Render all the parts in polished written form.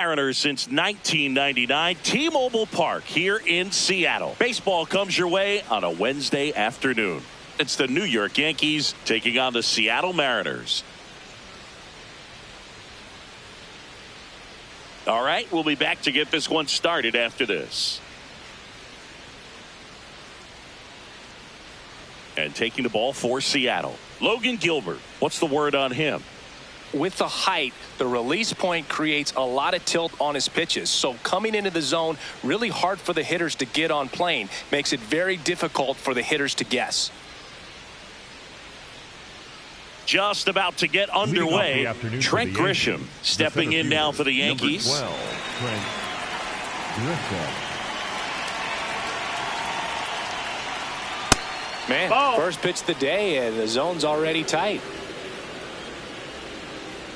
Mariners since 1999, T-Mobile Park here in Seattle. Baseball comes your way on a Wednesday afternoon. It's the New York Yankees taking on the Seattle Mariners. All right, we'll be back to get this one started after this. And taking the ball for Seattle, Logan Gilbert. What's the word on him? With the height, the release point creates a lot of tilt on his pitches. So coming into the zone, really hard for the hitters to get on plane. Makes it very difficult for the hitters to guess. Just about to get underway. Trent Grisham stepping in now for the Yankees. 12, Trent Grisham. Man, first pitch of the day, and the zone's already tight.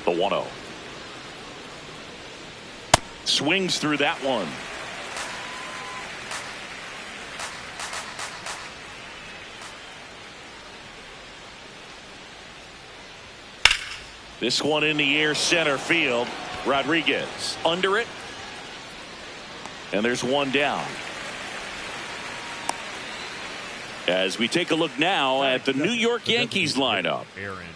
The 1-0. Swings through that one. This one in the air, center field. Rodriguez under it. And there's one down. As we take a look now at the New York Yankees lineup.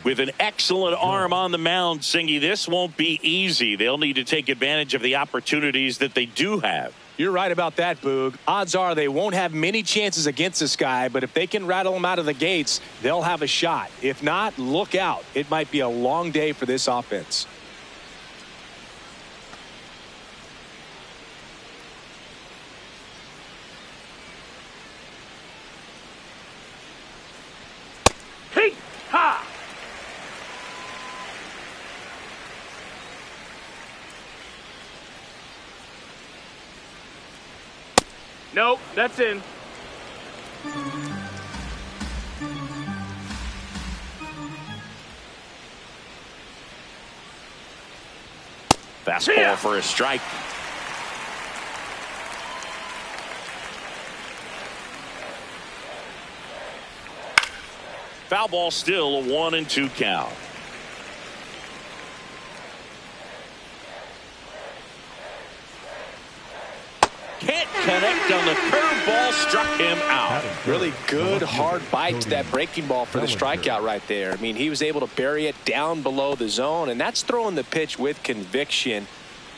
With an excellent arm on the mound, Singy, this won't be easy. They'll need to take advantage of the opportunities that they do have. You're right about that, Boog. Odds are they won't have many chances against this guy, but if they can rattle him out of the gates, they'll have a shot. If not, look out. It might be a long day for this offense. Hey, ha! Nope, that's in. Fastball for a strike. Foul ball, still a 1-2 count. Can't connect on the curveball, struck him out. Really good hard bite to that breaking ball for the strikeout right there. I mean, he was able to bury it down below the zone, and that's throwing the pitch with conviction.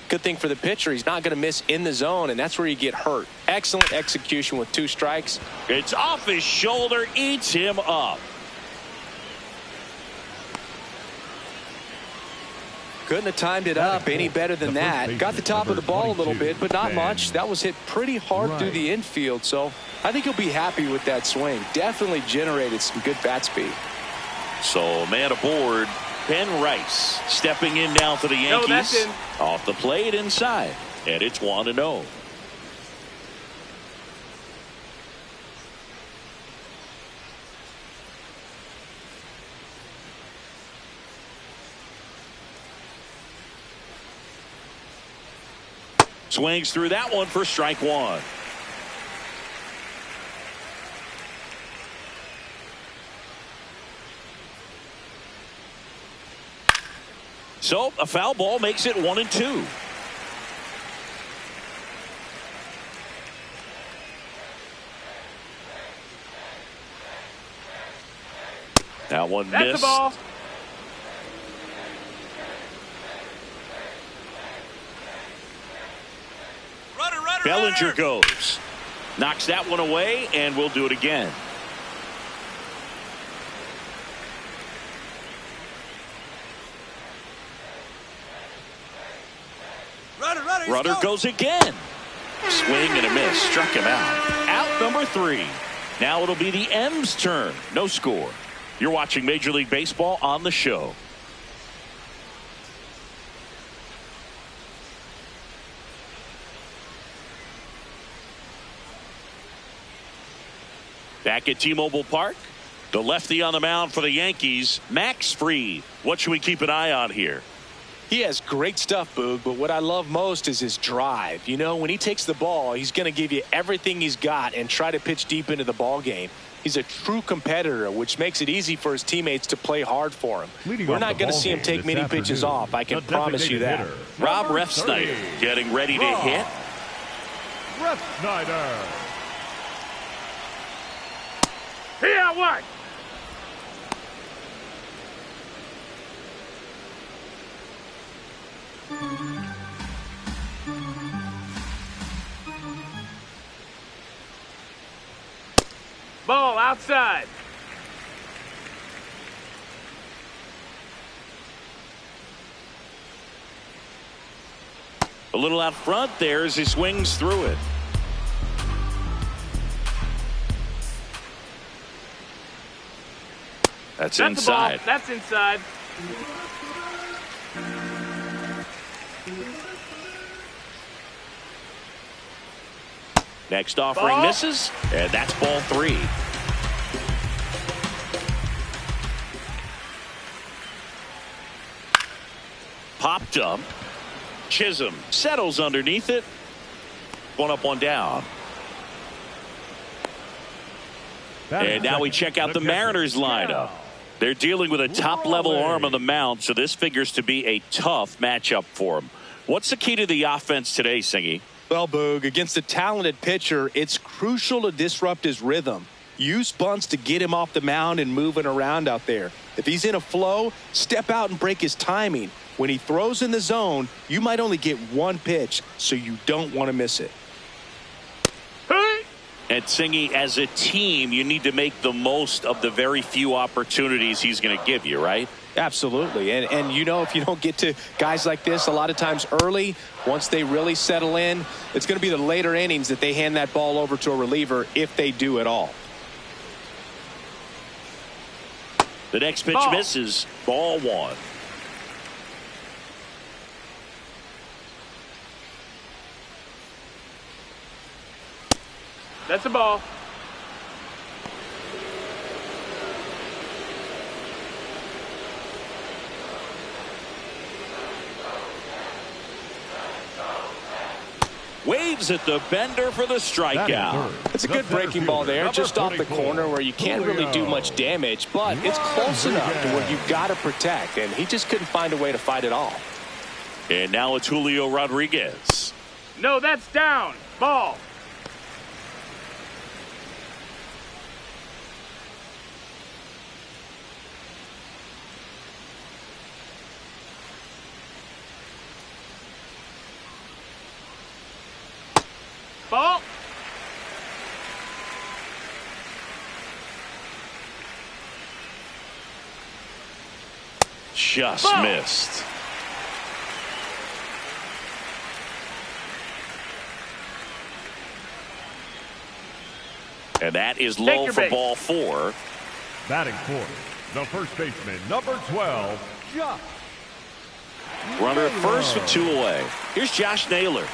Good thing for the pitcher, he's not going to miss in the zone, and that's where you get hurt. Excellent execution with 2 strikes. It's off his shoulder, eats him up. Couldn't have timed it up any better than that. Got the top of the ball a little bit, but not much. That was hit pretty hard through the infield, so I think he'll be happy with that swing. Definitely generated some good bat speed. So man aboard, Ben Rice stepping in now for the Yankees. No, that's in. Off the plate inside, and it's 1-0. Swings through that one for strike 1. So a foul ball makes it 1-2. That one That's missed. the ball. Bellinger goes. Knocks that one away, and we'll do it again. Runner goes again. Swing and a miss. Struck him out. Out number 3. Now it'll be the M's turn. No score. You're watching Major League Baseball on the show. Back at T-Mobile Park, the lefty on the mound for the Yankees, Max Fried. What should we keep an eye on here? He has great stuff, Boog, but what I love most is his drive. You know, when he takes the ball, he's going to give you everything he's got and try to pitch deep into the ball game. He's a true competitor, which makes it easy for his teammates to play hard for him. We're not going to see him take many pitches off. I can promise you that. Rob Refsnyder getting ready to hit. Refsnyder. Here, what? Ball outside. A little out front there as he swings through it. That's inside. That's inside. Next offering ball. Misses, and that's ball 3. Popped up. Chisholm settles underneath it. One up, one down. And now we check out the Mariners lineup. They're dealing with a top-level arm on the mound, so this figures to be a tough matchup for them. What's the key to the offense today, Singy? Well, Boog, against a talented pitcher, it's crucial to disrupt his rhythm. Use bunts to get him off the mound and moving around out there. If he's in a flow, step out and break his timing. When he throws in the zone, you might only get one pitch, so you don't want to miss it. And Singy, as a team, you need to make the most of the very few opportunities he's going to give you, right? Absolutely. And you know, if you don't get to guys like this a lot of times early, once they really settle in, it's going to be the later innings that they hand that ball over to a reliever, if they do at all. The next pitch misses. Ball 1. That's a ball. Waves at the bender for the strikeout. It's a good breaking ball there, just off the corner where you can't really do much damage, but it's close enough to where you've got to protect, and he just couldn't find a way to fight it all. And now it's Julio Rodriguez. No, that's down. Ball. Ball. Just ball. Missed. And that is low for ball 4. Batting fourth, the first baseman, number 12, Josh. Runner at first with 2 away. Here's Josh Naylor.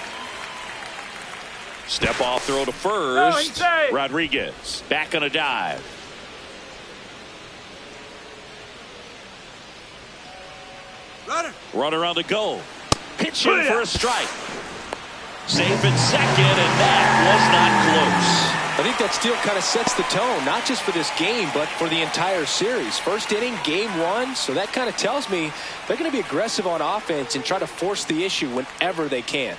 Step off throw to first. Rodriguez back on a dive. Runner on the go. Pitching for a strike. Safe at second, and that was not close. I think that steal kind of sets the tone, not just for this game, but for the entire series. First inning, game 1, so that kind of tells me they're going to be aggressive on offense and try to force the issue whenever they can.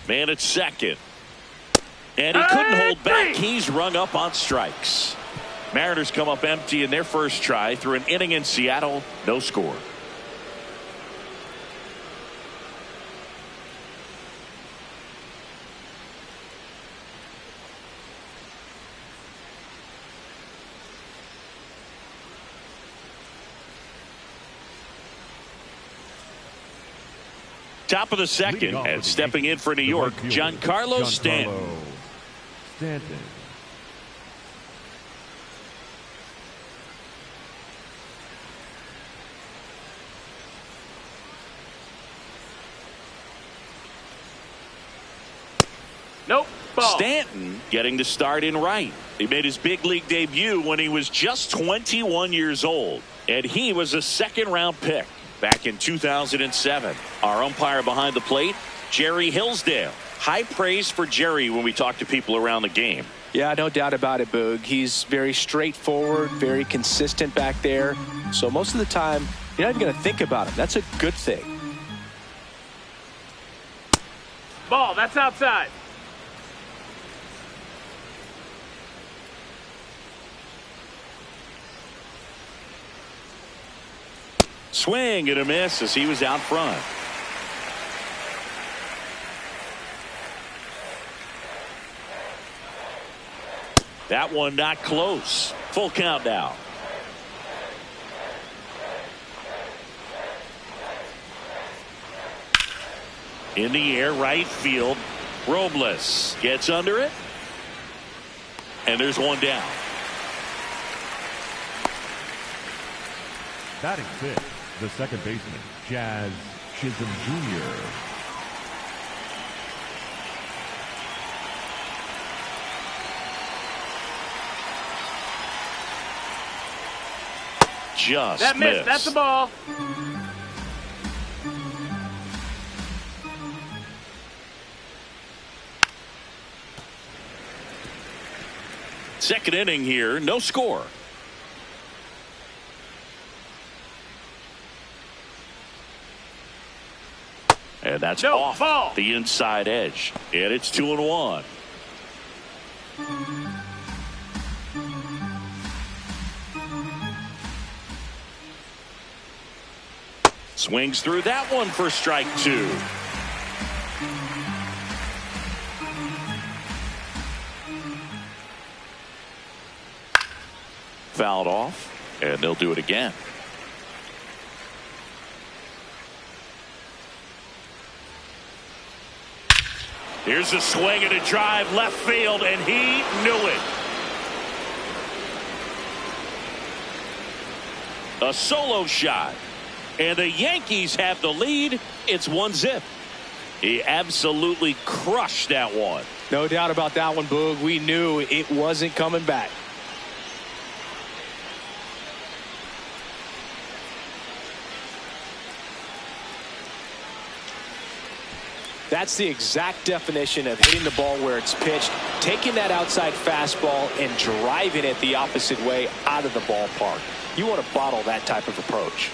Man at second. And he couldn't hold back. He's rung up on strikes. Mariners come up empty in their first try through an inning in Seattle. No score. Top of the second, and stepping in for New York, Giancarlo Stanton. Nope. Ball. Stanton getting the start in right. He made his big league debut when he was just 21 years old, and he was a second-round pick back in 2007. Our umpire behind the plate, Jerry Hillsdale. High praise for Jerry when we talk to people around the game. Yeah, no doubt about it, Boog. He's very straightforward, very consistent back there. So most of the time, you're not even going to think about him. That's a good thing. Ball. That's outside. Swing and a miss as he was out front. That one not close. Full count now. In the air, right field. Robles gets under it. And there's one down. Batting fifth, the second baseman, Jazz Chisholm Jr. Just That missed. missed. That's a ball. Second inning here, no score. And that's No, off ball. the inside edge. And it's 2-1. Swings through that one for strike two. Fouled off, and they'll do it again. Here's a swing and a drive left field, and he knew it. A solo shot, and the Yankees have the lead. It's 1-0. He absolutely crushed that one. No doubt about that one, Boog. We knew it wasn't coming back. That's the exact definition of hitting the ball where it's pitched, taking that outside fastball and driving it the opposite way out of the ballpark. You want to bottle that type of approach.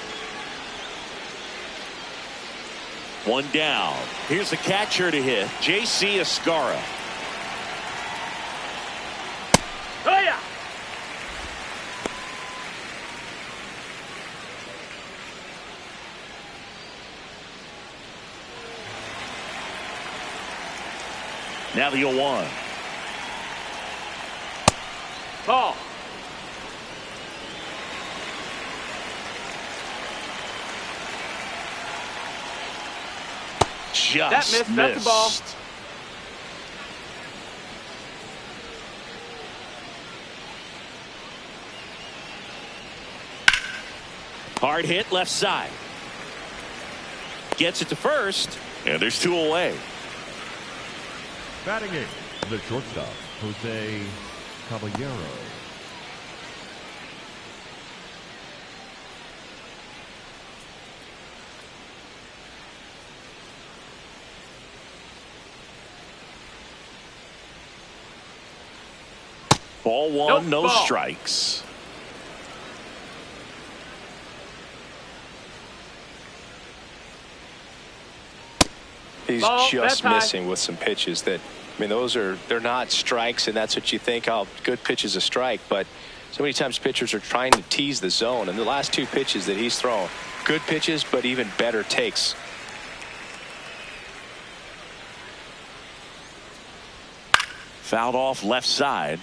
One down. Here's the catcher to hit, J.C. Escara. Oh, yeah. Now the 0-1. Ball. Just That missed. That's a ball. Hard hit left side. Gets it to first, and there's two away. Batting eighth, the shortstop, Jose Caballero. Ball one, Nope, no ball. strikes. He's Ball, just that's high. missing with some pitches that, I mean, they're not strikes, and that's what you think, oh, good pitch is a strike. But so many times pitchers are trying to tease the zone, and the last two pitches that he's thrown, good pitches, but even better takes. Fouled off left side.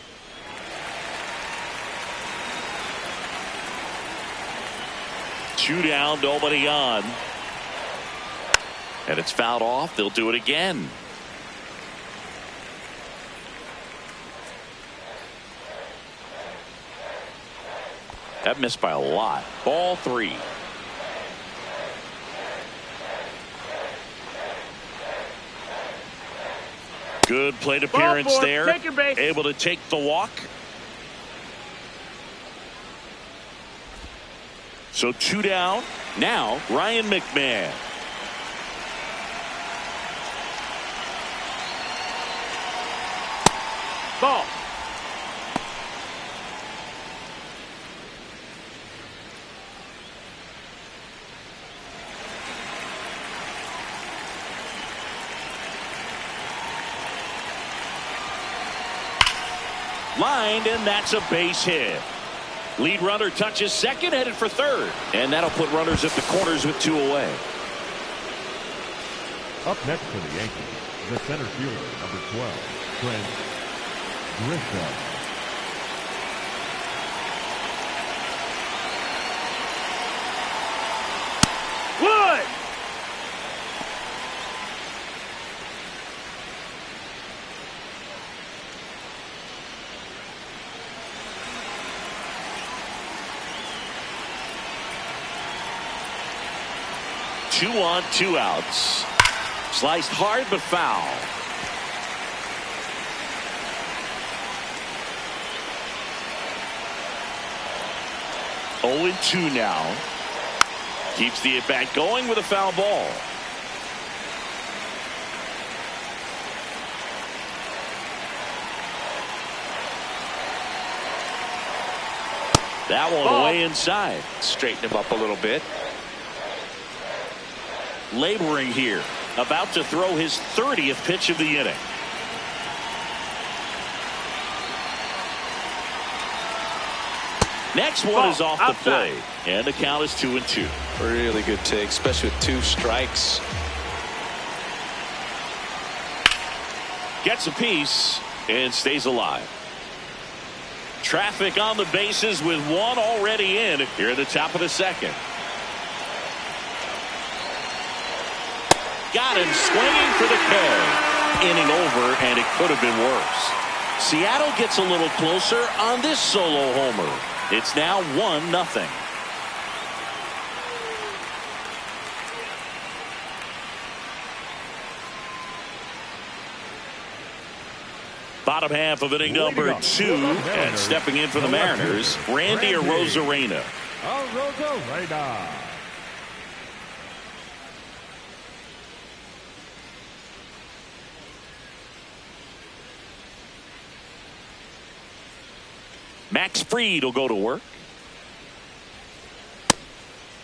Two down, nobody on. And it's fouled off. They'll do it again. That missed by a lot. Ball three. Good plate appearance there. Take your base. Able to take the walk. So 2 down. Now Ryan McMahon. Ball. Lined, and that's a base hit. Lead runner touches second, headed for third. And that'll put runners at the corners with 2 away. Up next for the Yankees, the center fielder, number 12, Trent Grisham. Wood. 2 on, 2 outs. Sliced hard but foul. Oh, 2 now. Keeps the at-bat going with a foul ball. That one Ball. way inside. Straighten him up a little bit. Laboring here. About to throw his 30th pitch of the inning. Next one is off the plate. And the count is 2-2. Really good take, especially with 2 strikes. Gets a piece and stays alive. Traffic on the bases with 1 already in here at the top of the second. Got him swinging for the K. Inning over, and it could have been worse. Seattle gets a little closer on this solo homer. It's now 1-0. Bottom half of inning number 2, and stepping in for the Mariners, Randy Arozarena. Arozarena. Max Fried will go to work.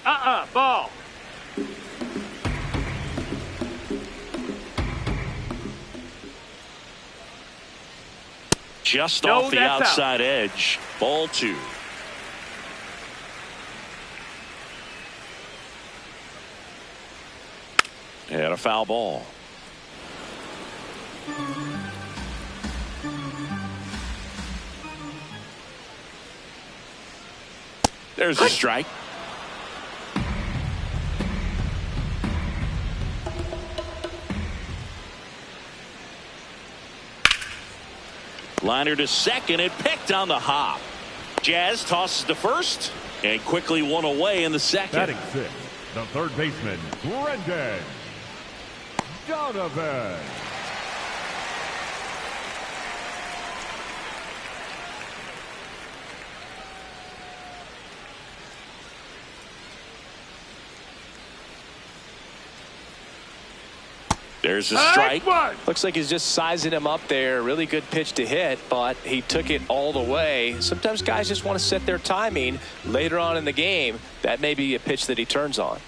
Ball. Just No, off the that's outside edge. Ball 2. And a foul ball. There's a strike. Liner to second and picked on the hop. Jazz tosses to first and quickly 1 away in the second. Batting 6, the third baseman, Brendan Donovan. There's a strike. Looks like he's just sizing him up there. Really good pitch to hit, but he took it all the way. Sometimes guys just want to set their timing later on in the game. That may be a pitch that he turns on.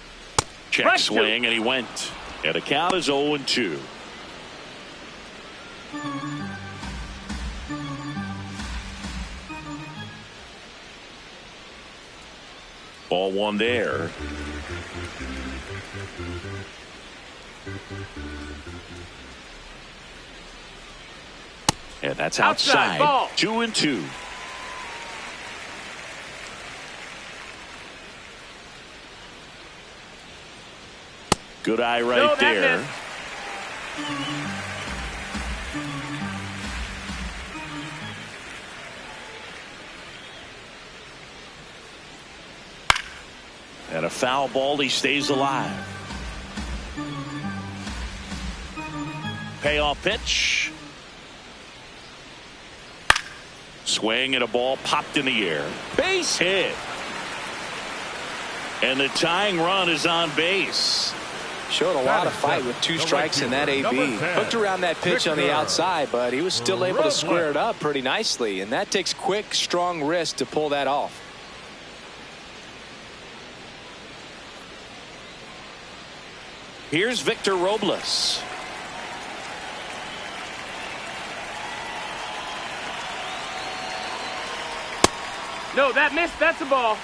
Check swing, and he went. And the count is 0-2. Ball 1 there. And that's outside. 2-2. Good eye right there. And a foul ball. He stays alive. Payoff pitch. Swing and a ball popped in the air. Base hit. And the tying run is on base. Showed a lot of fight with 2 strikes in that AB. Hooked around that pitch on the outside, but he was still able to square it up pretty nicely. And that takes quick, strong wrist to pull that off. Here's Victor Robles. No, that missed. That's a ball.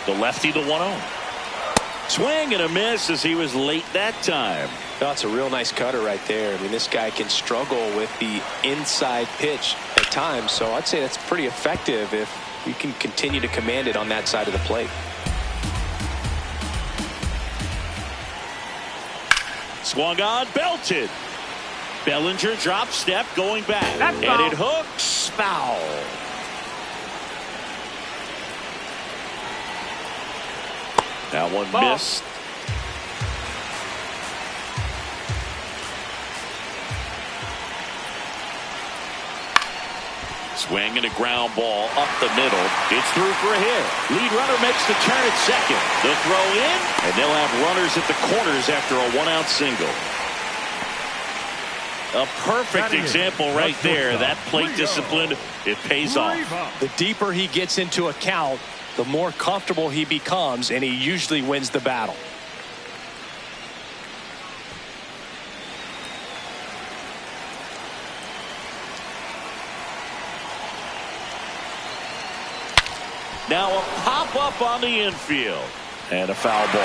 The lefty, the 1-0. Swing and a miss as he was late that time. That's a real nice cutter right there. I mean, this guy can struggle with the inside pitch at times, so I'd say that's pretty effective if you can continue to command it on that side of the plate. Swung on, belted. Bellinger drop step going back. That's and foul. it hooks, foul. That one Ball. missed. Swing and a ground ball up the middle. It's through for a hit. Lead runner makes the turn at second. The throw in, and they'll have runners at the corners after a 1-out single. A perfect example right there. That plate discipline, it pays off. The deeper he gets into a count, the more comfortable he becomes, and he usually wins the battle. Now a pop-up on the infield. And a foul ball.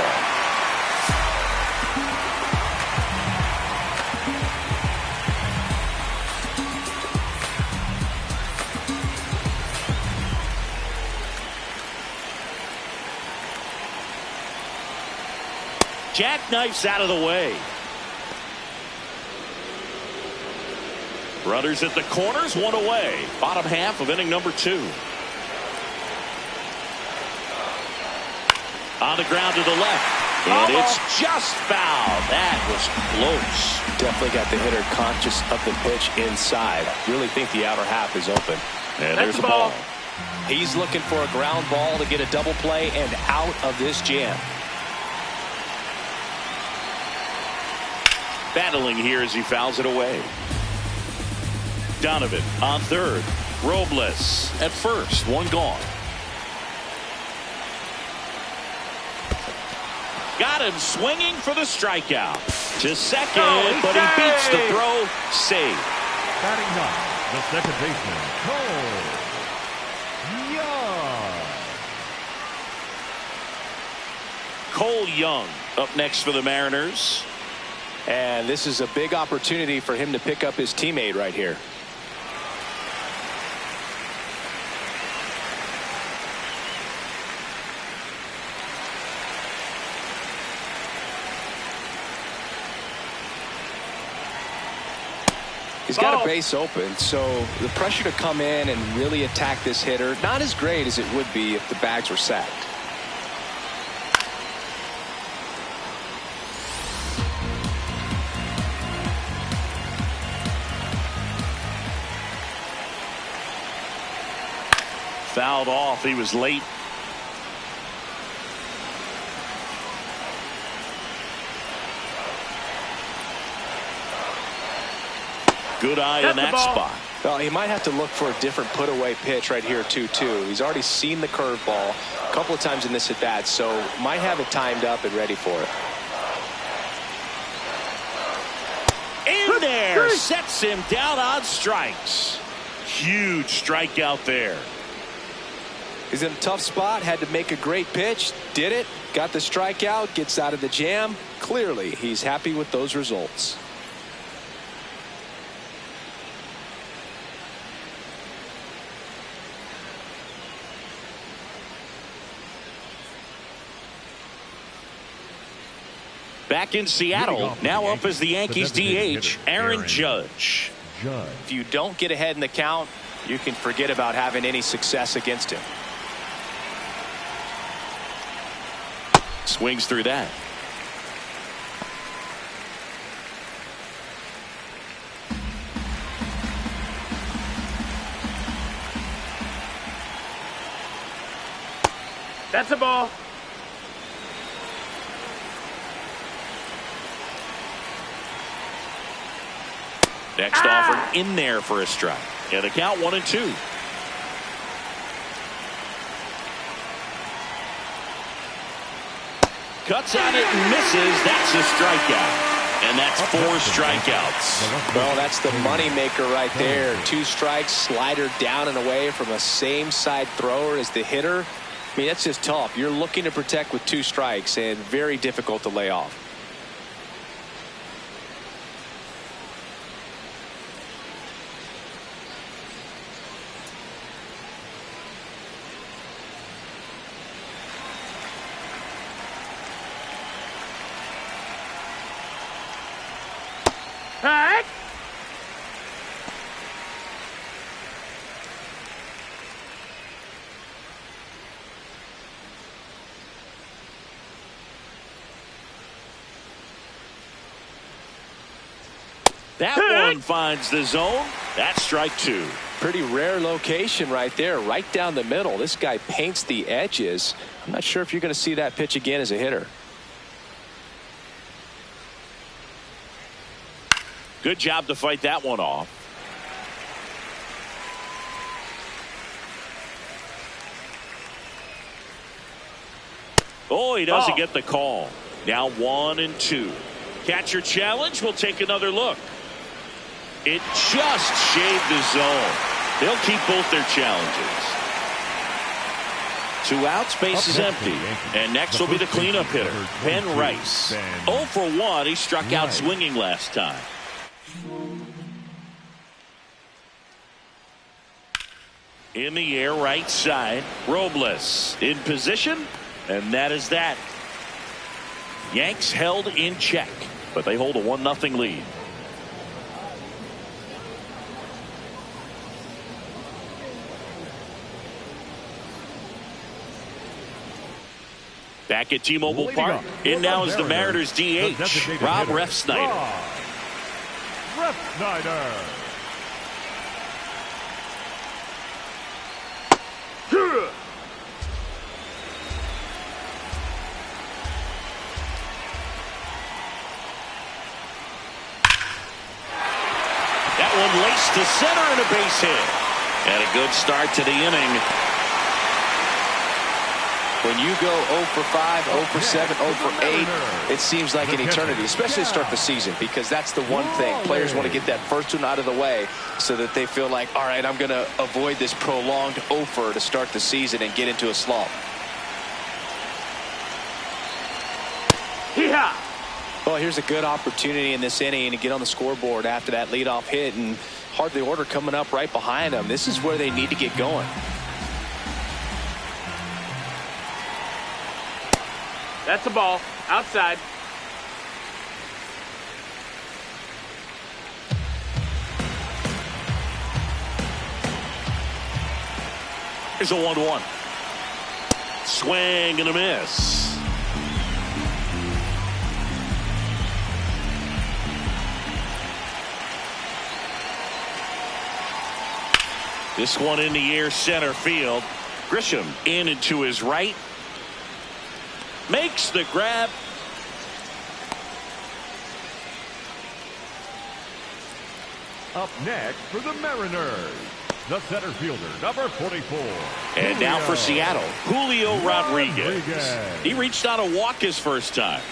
Jackknifes out of the way. Runners at the corners, 1 away. Bottom half of inning number 2. On the ground to the left. And it's just foul. That was close. Definitely got the hitter conscious of the pitch inside. Really think the outer half is open. And there's a ball. He's looking for a ground ball to get a double play and out of this jam. Battling here as he fouls it away. Donovan on third. Robles at first. 1 gone. Got him swinging for the strikeout. To second, but he beats the throw. Save. Batting up, the second baseman, Cole Young. Cole Young up next for the Mariners. And this is a big opportunity for him to pick up his teammate right here. He's got a base open, so the pressure to come in and really attack this hitter, not as great as it would be if the bags were sacked. Fouled off. He was late. Good eye in that spot. Well, he might have to look for a different put-away pitch right here, too. He's already seen the curveball a couple of times in this at-bat, so might have it timed up and ready for it. In there. Sets him down on strikes. Huge strikeout there. He's in a tough spot, had to make a great pitch, did it, got the strikeout, gets out of the jam. Clearly, he's happy with those results. Back in Seattle, now up as the Yankees DH, Aaron Judge. If you don't get ahead in the count, you can forget about having any success against him. Swings through that. That's a ball. Next offer in there for a strike. Yeah, the count 1-2. Cuts on it and misses. That's a strikeout. And that's 4 strikeouts. Well, that's the money maker right there. 2 strikes, slider down and away from a same side thrower as the hitter. I mean, that's just tough. You're looking to protect with 2 strikes and very difficult to lay off. Hey! That one finds the zone. That's strike 2. Pretty rare location right there, right down the middle. This guy paints the edges. I'm not sure if you're going to see that pitch again as a hitter. Good job to fight that one off. Oh, he doesn't get the call. Now 1-2. Catcher challenge. We'll take another look. It just shaved the zone. They'll keep both their challenges. 2 outs, base is empty. And next will be the cleanup hitter, Ben Rice. 0 for 1. He struck out swinging last time. In the air, right side. Robles in position, and that is that. Yanks held in check, but they hold a 1-0 lead. Back at T-Mobile Park, in now is the Mariners DH, Rob Refsnyder. That one laced to center and a base hit. And a good start to the inning. When you go 0 for 5, 0 for 7, 0 for 8, it seems like an eternity, especially to start the season, because that's the one thing. Players want to get that first one out of the way so that they feel like, all right, I'm going to avoid this prolonged 0-fer to start the season and get into a slump. Yeah. Well, here's a good opportunity in this inning to get on the scoreboard after that leadoff hit, and hardly order coming up right behind them. This is where they need to get going. That's a ball. Outside. Here's a 1-1. Swing and a miss. This one in the air, center field. Grisham in and to his right. Makes the grab. Up next for the Mariners, the center fielder, number 44. And now for Seattle, Julio Rodriguez. He reached on a walk his first time.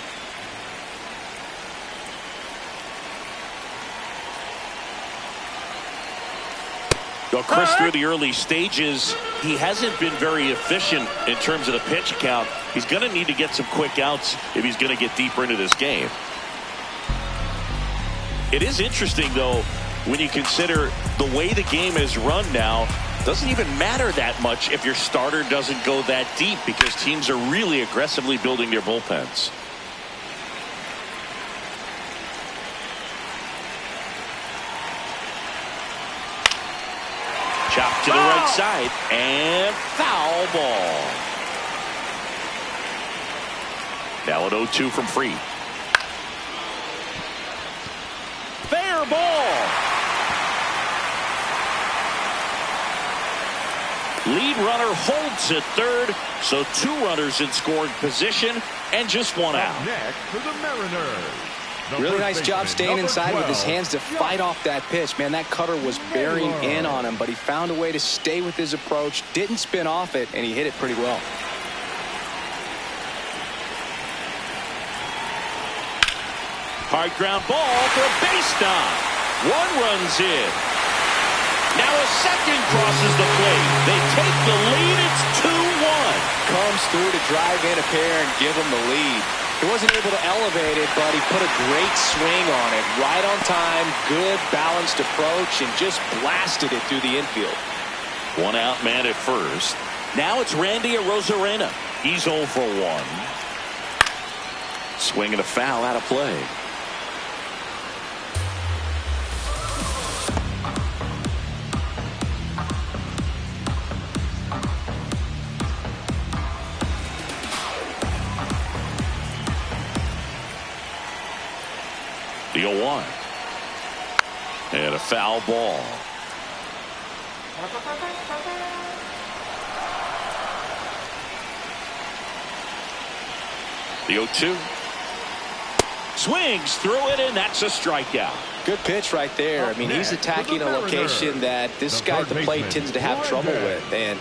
Well, Chris, through the early stages, he hasn't been very efficient in terms of the pitch count. He's going to need to get some quick outs if he's going to get deeper into this game. It is interesting, though, when you consider the way the game is run now. Doesn't even matter that much if your starter doesn't go that deep, because teams are really aggressively building their bullpens. Chopped to the right side and foul ball. Now an 0-2 from Fried. Fair ball. Lead runner holds at third, so 2 runners in scoring position and just 1 out. Next for the Mariners. Really nice job staying inside with his hands to fight off that pitch. Man, that cutter was bearing in on him, but he found a way to stay with his approach, didn't spin off it, and he hit it pretty well. Hard ground ball for a base stop. 1 runs in. Now a second crosses the plate. They take the lead. It's 2-1. Comes through to drive in a pair and give him the lead. He wasn't able to elevate it, but he put a great swing on it. Right on time, good balanced approach, and just blasted it through the infield. 1 out man at first. Now it's Randy Arozarena. He's 0 for 1. Swing and a foul out of play. The 0-1. And a foul ball. The 0-2. Swings through it, and that's a strikeout. Good pitch right there. I mean, he's attacking a location that this guy at the plate tends to have trouble with. And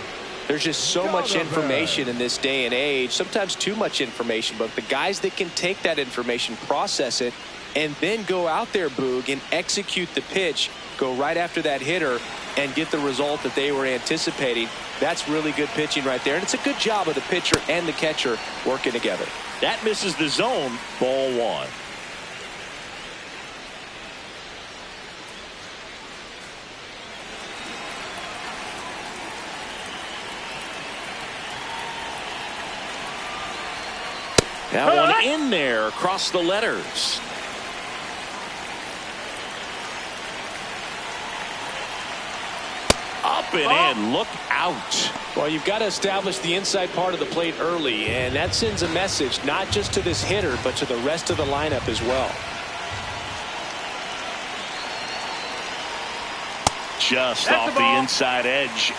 there's just so much information in this day and age, sometimes too much information, but the guys that can take that information, process it, and then go out there, Boog, and execute the pitch, go right after that hitter, and get the result that they were anticipating. That's really good pitching right there. And it's a good job of the pitcher and the catcher working together. That misses the zone. Ball 1. That one in there across the letters. Up and in. Look out. Well, you've got to establish the inside part of the plate early, and that sends a message not just to this hitter, but to the rest of the lineup as well. Just off the inside edge.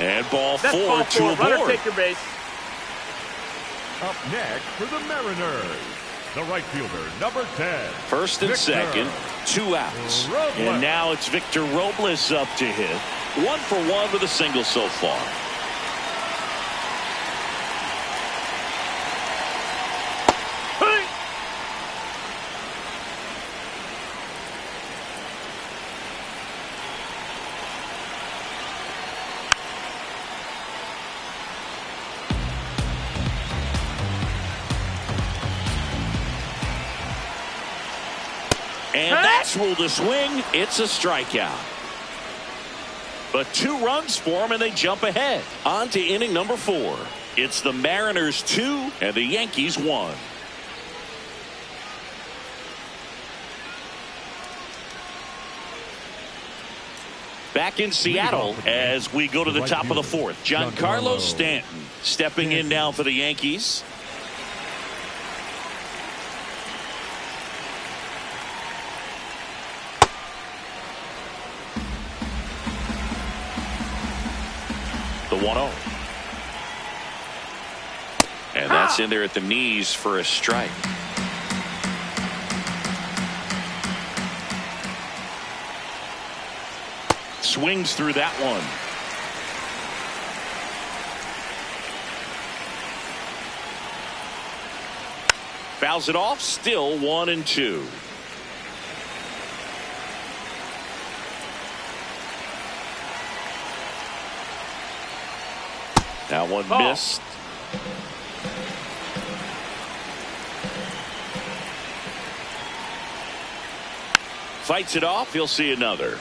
And ball 4 to a Runner board. take your base. Up next for the Mariners, the right fielder, number 10. First and second, 2 outs. And now it's Victor Robles up to hit. 1 for 1 with a single so far. And that's ruled a swing. It's a strikeout. But 2 runs for him, and they jump ahead. On to inning number 4. It's the Mariners 2 and the Yankees 1. Back in Seattle as we go to the top of the 4th. Giancarlo Stanton stepping in now for the Yankees. The 1-0. And that's in there at the knees for a strike. Swings through that one. Fouls it off. Still 1-2. That one missed. Fights it off. He'll see another.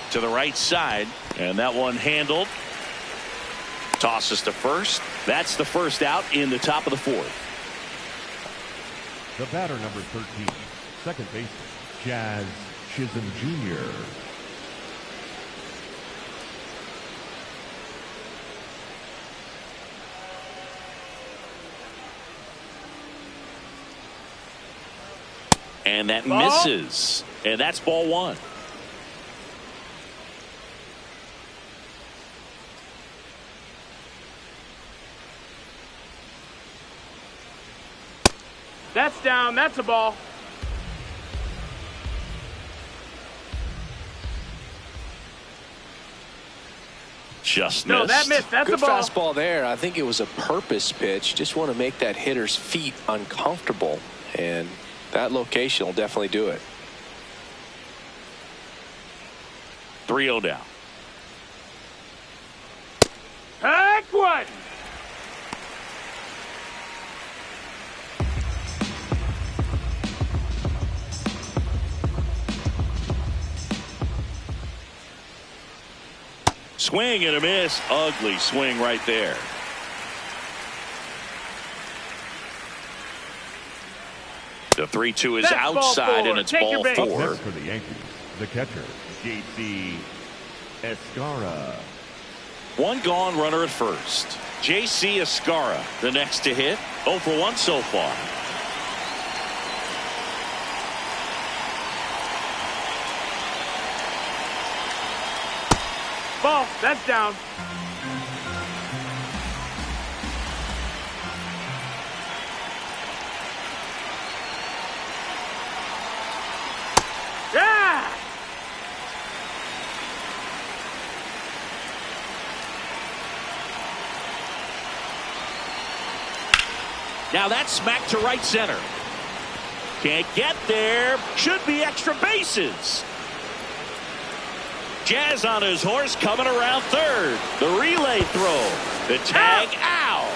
To the right side, and that one handled. Tosses to first. That's the first out in the top of the fourth. The batter, number 13, second baseman, Jazz Chisholm Jr. And that misses. And that's ball one. That's down. That's a ball. Just No, missed. that missed. That's Good a ball. fastball there. I think it was a purpose pitch. Just want to make that hitter's feet uncomfortable. And that location will definitely do it. 3-0 down. Heck one. Swing and a miss. Ugly swing right there. The 3-2 is That's ball outside, four. and it's Take ball your base. Up four. next for the Yankees, the catcher, J.C. Escara. One gone, runner at first. J.C. Escara, the next to hit. 0 for 1 so far. Ball. That's down. Yeah. Now that's smacked to right center. Can't get there. Should be extra bases. Jazz on his horse coming around third. The relay throw. The tag out.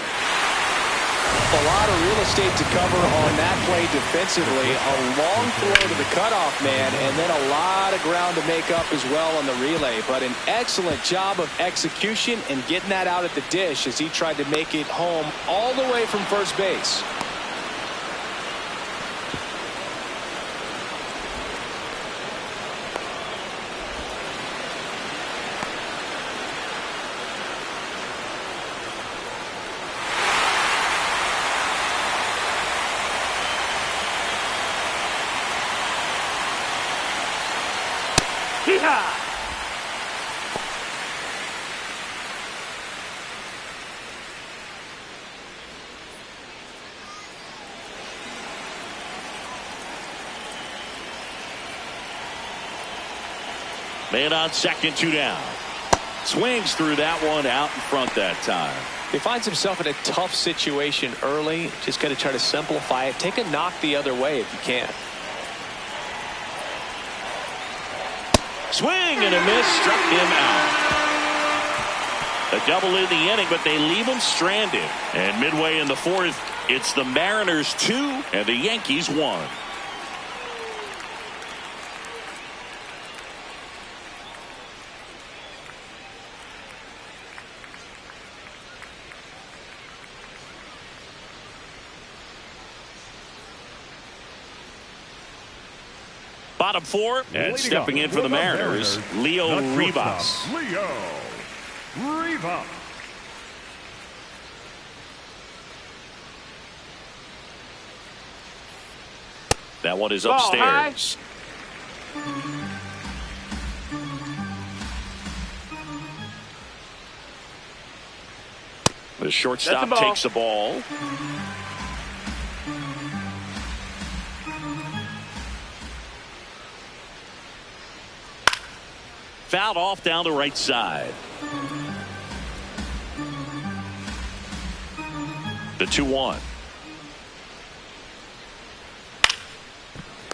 A lot of real estate to cover on that play defensively. A long throw to the cutoff man, and then a lot of ground to make up as well on the relay. But an excellent job of execution and getting that out at the dish as he tried to make it home all the way from first base. Yeehaw. Man on second, 2 down. Swings through that one, out in front that time. He finds himself in a tough situation early. Just got to try to simplify it. Take a knock the other way if you can. Swing and a miss, struck him out. A double in the inning, but they leave him stranded. And midway in the fourth, it's the Mariners 2 and the Yankees 1. Bottom 4, and stepping in for the Mariners, Leo Rivas. Leo Rivas. That one is Ball upstairs. The shortstop takes the ball. Fouled off down the right side. The 2-1.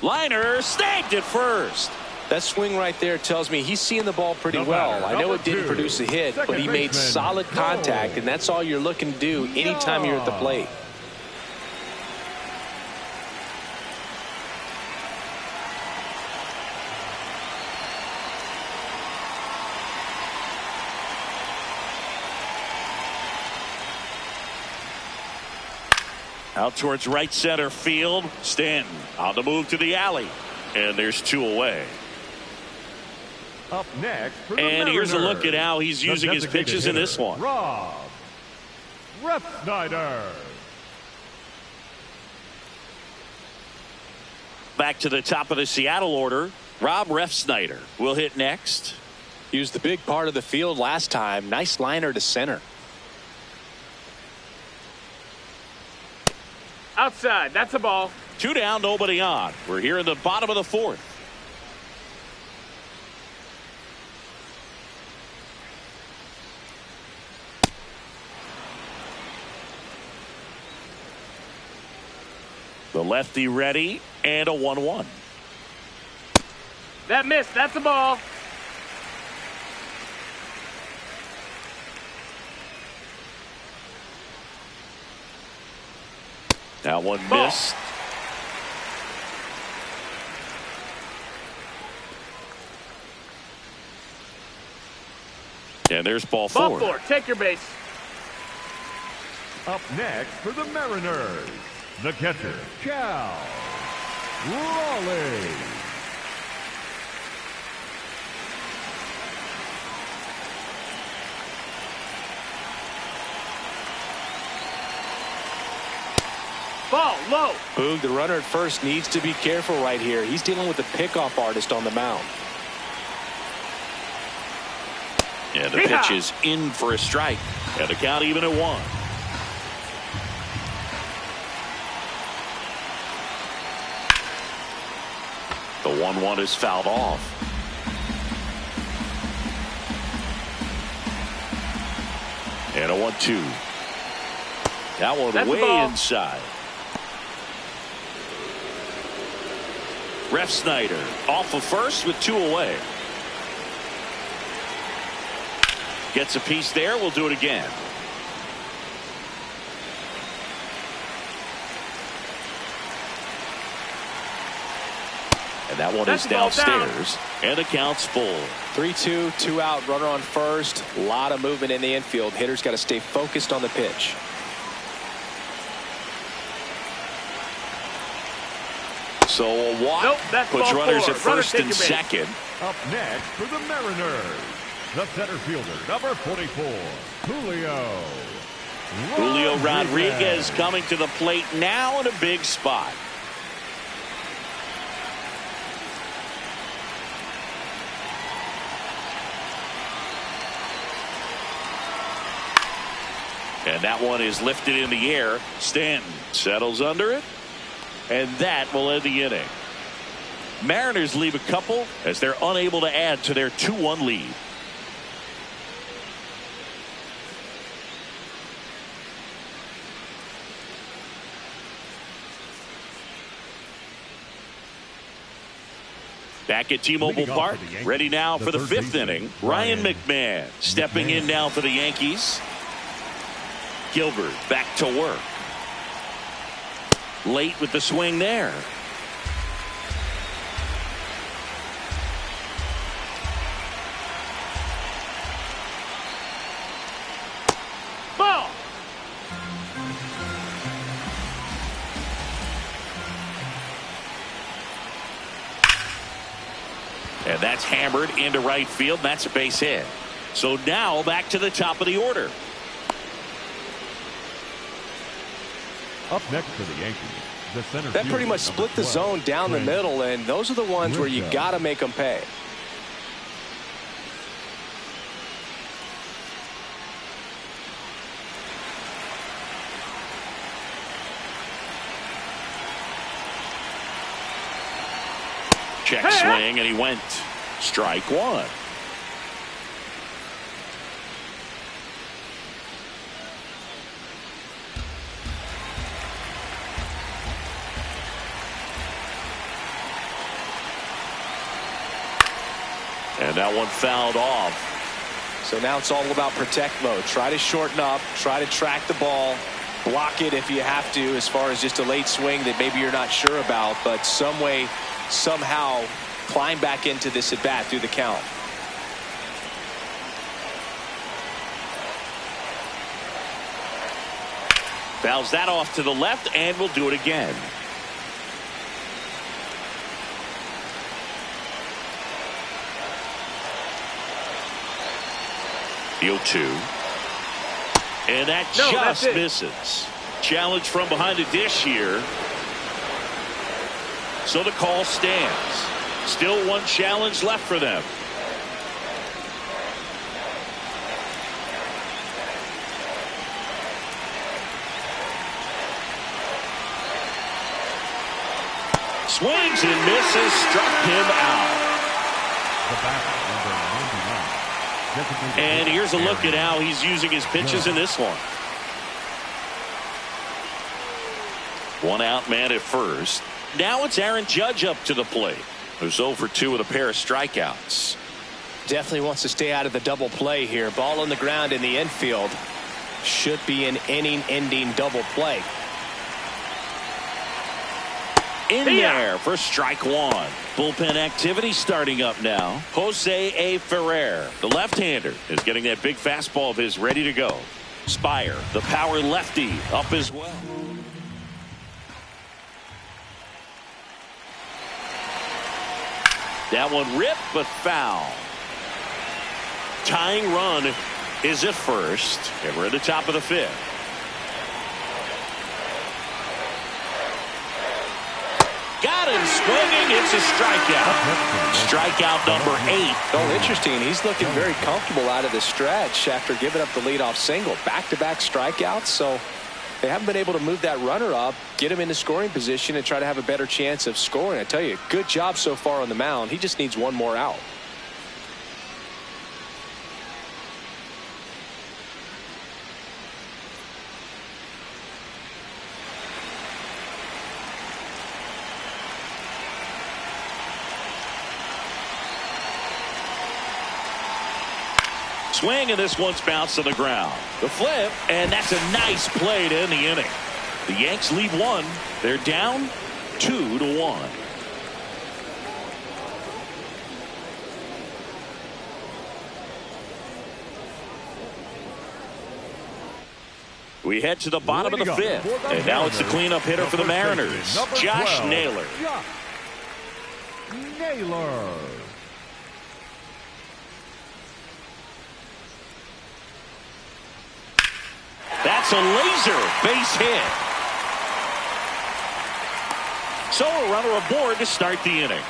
Liner snagged it first. That swing right there tells me he's seeing the ball pretty well. I know it didn't produce a hit, but he made solid contact, and that's all you're looking to do anytime you're at the plate. Out towards right center field. Stanton on the move to the alley. And there's 2 away. Up next for the And here's a look at Mariners, how he's the using his designated pitches in this hitter, one. Rob Refsnyder. Back to the top of the Seattle order. Rob Refsnyder will hit next. He was the big part of the field last time. Nice liner to center. Outside. That's a ball. 2 down, nobody on. We're here in the bottom of the 4th. The lefty ready, and a 1-1. That missed. That's a ball. That one Ball. missed. And there's ball 4. Ball 4. Take your base. Up next for the Mariners, the catcher, Cal Raleigh. Ball low. Boog, the runner at first needs to be careful right here. He's dealing with the pickoff artist on the mound. And the pitch is in for a strike. And the count even at 1. The 1-1 is fouled off. And a 1-2. That one That's a way ball. inside. Refsnyder off of first with 2 away. Gets a piece there. We'll do it again. And that one That's is the ball downstairs. And the count's full. 3-2, 2 out, runner on first. A lot of movement in the infield. Hitter's got to stay focused on the pitch. So a walk Nope, that's puts ball runners 4. at Runner, first take and your base. second. Up next for the Mariners, the center fielder, number 44, Julio. Julio Rodriguez coming to the plate now in a big spot. And that one is lifted in the air. Stanton settles under it. And that will end the inning. Mariners leave a couple as they're unable to add to their 2-1 lead. Back at T-Mobile Park, ready now for the 5th inning. Ryan McMahon stepping in now for the Yankees. Gilbert back to work. Late with the swing there. Ball. And that's hammered into right field. That's a base hit. So now back to the top of the order. Up next for the Yankees, the center That pretty fielder, much split number the 12, zone down the Trent middle, and those are the ones where you Rizzo. got to make them pay. Check Hey. swing, and he went. Strike 1. And that one fouled off. So now it's all about protect mode. Try to shorten up, try to track the ball, block it if you have to, as far as just a late swing that maybe you're not sure about, but some way, somehow climb back into this at bat through the count. Fouls that off to the left and will do it again. The 0-2. And that just misses. Challenge from behind the dish here. So the call stands. Still one challenge left for them. Swings and misses, struck him out. The batter, number 99. And here's a look at how he's using his pitches in this one. One out man at first. Now it's Aaron Judge up to the plate, who's 0 for 2 with a pair of strikeouts. Definitely wants to stay out of the double play here. Ball on the ground in the infield. Should be an inning-ending double play. In there for strike one. Bullpen activity starting up now. Jose A. Ferrer, the left-hander, is getting that big fastball of his ready to go. Spire, the power lefty, up as well. That one ripped but foul. Tying run is at first, and we're at the top of the 5th. Got him swinging. It's a strikeout. Strikeout number 8. Oh, interesting. He's looking very comfortable out of the stretch after giving up the leadoff single. Back-to-back strikeouts, so they haven't been able to move that runner up, get him into scoring position, and try to have a better chance of scoring. I tell you, good job so far on the mound. He just needs one more out. Swing, and this one's bounced to the ground. The flip, and that's a nice play to end the inning. The Yanks lead 1. They're down 2-1. We head to the bottom of the 5th, and now it's the cleanup hitter for the Mariners, Josh Naylor. Naylor. That's a laser base hit. So a runner aboard to start the inning.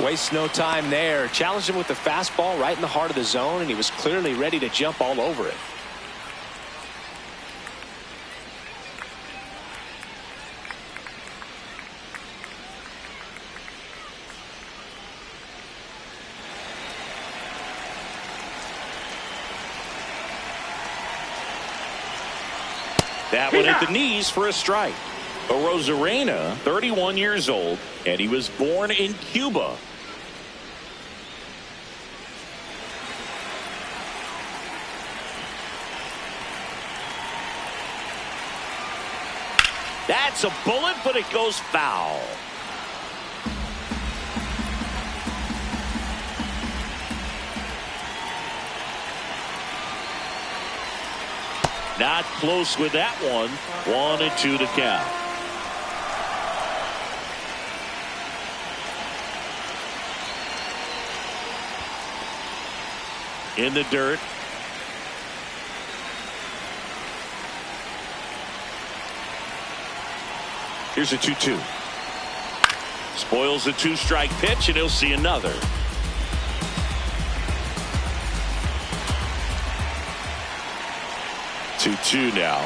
Wastes no time there. Challenged him with the fastball right in the heart of the zone, and he was clearly ready to jump all over it. That one at the knees for a strike. Rosarena, 31 years old, and he was born in Cuba. That's a bullet, but it goes foul. Not close with that one. 1-2 to count. In the dirt. Here's a 2-2. Spoils the 2-strike pitch, and he'll see another. Two now.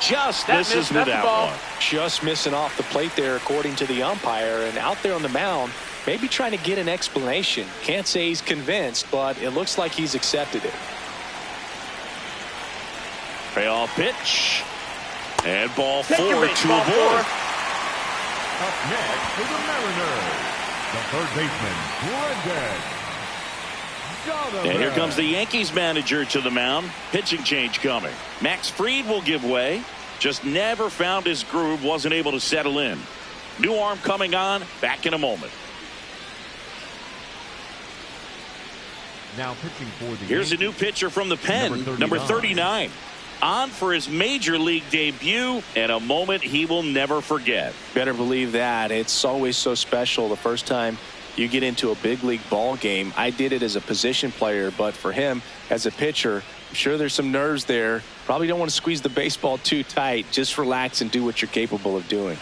Just misses with that one. Just missing off the plate there, according to the umpire. And out there on the mound, maybe trying to get an explanation. Can't say he's convinced, but it looks like he's accepted it. Payoff pitch. And ball 4, 2 aboard. Up next for the Mariners, the third baseman, Brendan. And here comes the Yankees manager to the mound. Pitching change coming. Max Fried will give way. Just never found his groove. Wasn't able to settle in. New arm coming on. Back in a moment. Now pitching for the Here's a new pitcher from the pen. Number 39. on for his major league debut, and a moment he will never forget. Better believe that. It's always so special the first time you get into a big league ball game. I did it as a position player, but for him as a pitcher, I'm sure there's some nerves there. Probably don't want to squeeze the baseball too tight. Just relax and do what you're capable of doing.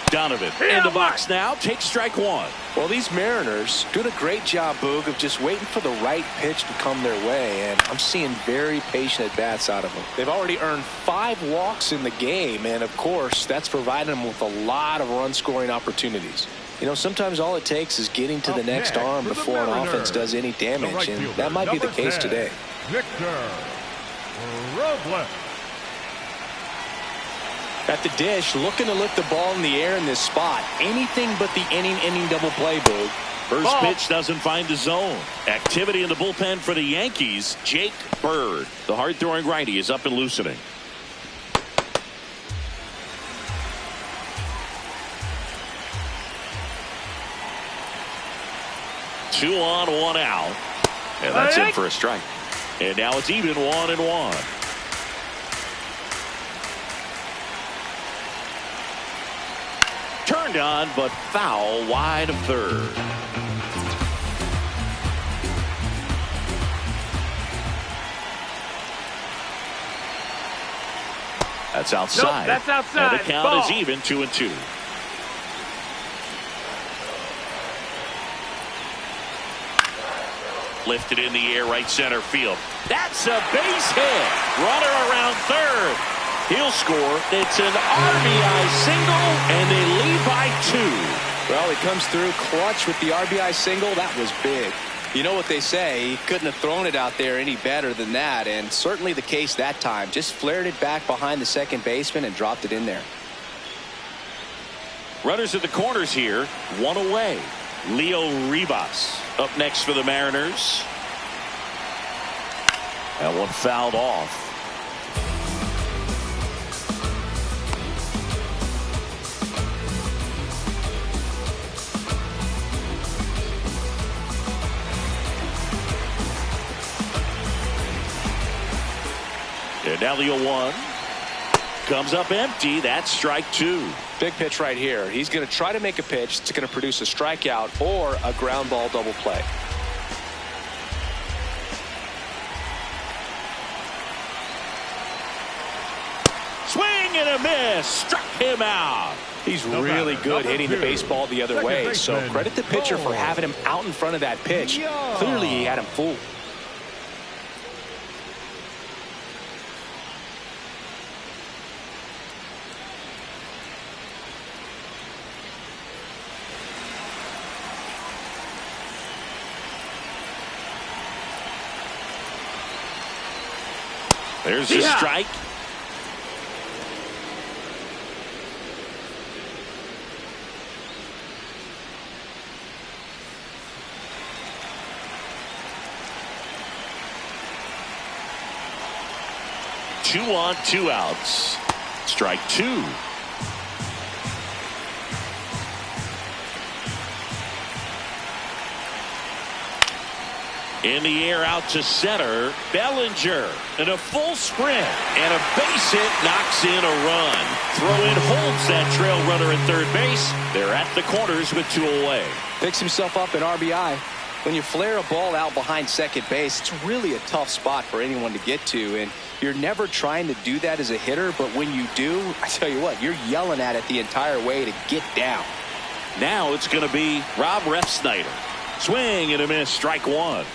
Donovan in the box now, takes strike one. Well, these Mariners doing a great job, Boog, of just waiting for the right pitch to come their way, and I'm seeing very patient at-bats out of them. They've already earned 5 walks in the game, and of course, that's providing them with a lot of run-scoring opportunities. You know, sometimes all it takes is getting to the next arm before an offense does any damage, and that might be the case today. Victor Robles. At the dish, looking to lift the ball in the air in this spot. Anything but the inning double play, Boog. First pitch doesn't find the zone. Activity in the bullpen for the Yankees. Jake Bird, the hard-throwing righty, is up and loosening. Two on, one out. And that's in for a strike. And now it's even 1-1. Turned on, but foul wide of third. That's outside. Nope, that's outside. And the count Ball. is even 2-2. Lifted in the air, right center field. That's a base hit. Runner around third. He'll score. It's an RBI single, and they lead by 2. Well, he comes through clutch with the RBI single. That was big. You know what they say, he couldn't have thrown it out there any better than that, and certainly the case that time. Just flared it back behind the second baseman and dropped it in there. Runners at the corners here, one away. Leo Ribas up next for the Mariners. That one fouled off. And now the 0-1 comes up empty. That's strike 2. Big pitch right here. He's going to try to make a pitch that's going to produce a strikeout or a ground ball double play. Swing and a miss. Struck him out. He's really good hitting the baseball the other way. So credit the pitcher for having him out in front of that pitch. Clearly he had him fooled. There's the strike. Two on, 2 outs. Strike 2. In the air out to center. Bellinger in a full sprint, and a base hit knocks in a run. Throw-in holds that trail runner at third base. They're at the corners with 2 away. Picks himself up an RBI. When you flare a ball out behind second base, it's really a tough spot for anyone to get to, and you're never trying to do that as a hitter, but when you do, I tell you what, you're yelling at it the entire way to get down. Now it's going to be Rob Refsnyder. Swing and a miss. Strike 1.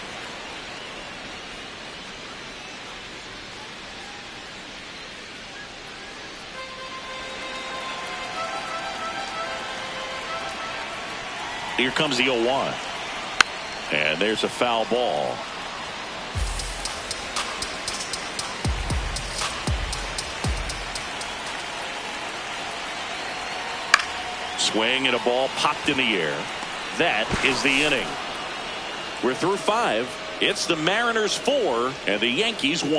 Here comes the 0-1. And there's a foul ball. Swing and a ball popped in the air. That is the inning. We're through 5. It's the Mariners 4 and the Yankees 1.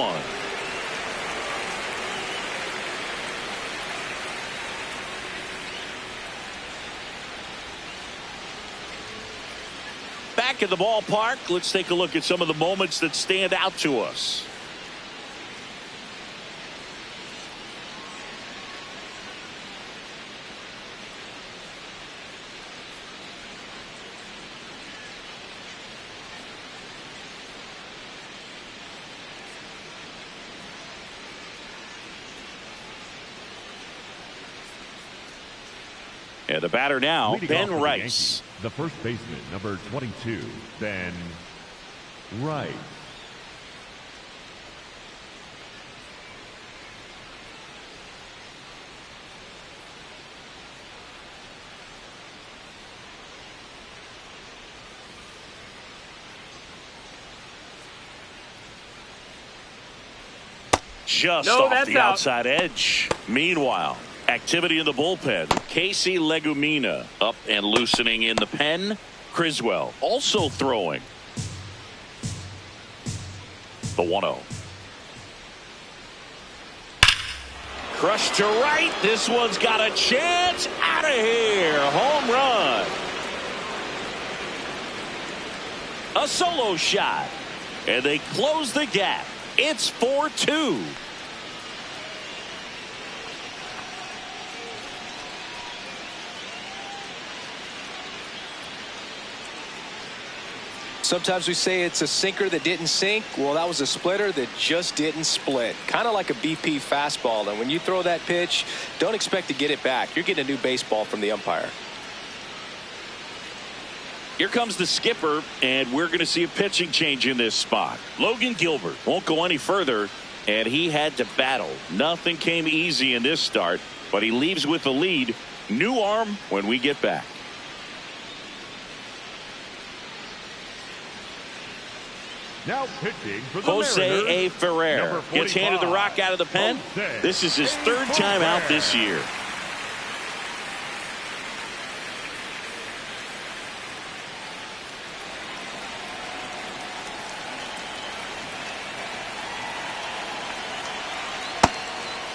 back at the ballpark. Let's take a look at some of the moments that stand out to us. And the batter now, Leading Ben off for the Rice. Yankees, the first baseman, number 22, Ben Rice. Just No, off that's the out. outside edge. Meanwhile, activity in the bullpen. Casey Legumina up and loosening in the pen. Criswell also throwing. The 1-0. Crushed to right. This one's got a chance. Out of here. Home run. A solo shot. And they close the gap. It's 4-2. Sometimes we say it's a sinker that didn't sink. Well, that was a splitter that just didn't split. Kind of like a BP fastball. And when you throw that pitch, don't expect to get it back. You're getting a new baseball from the umpire. Here comes the skipper, and we're going to see a pitching change in this spot. Logan Gilbert won't go any further, and he had to battle. Nothing came easy in this start, but he leaves with the lead. New arm when we get back. Now pitching for the Jose Mariners, A. Ferrer number gets handed the 45, rock out of the pen. Jose This is his A. third time out Ferrer. this year.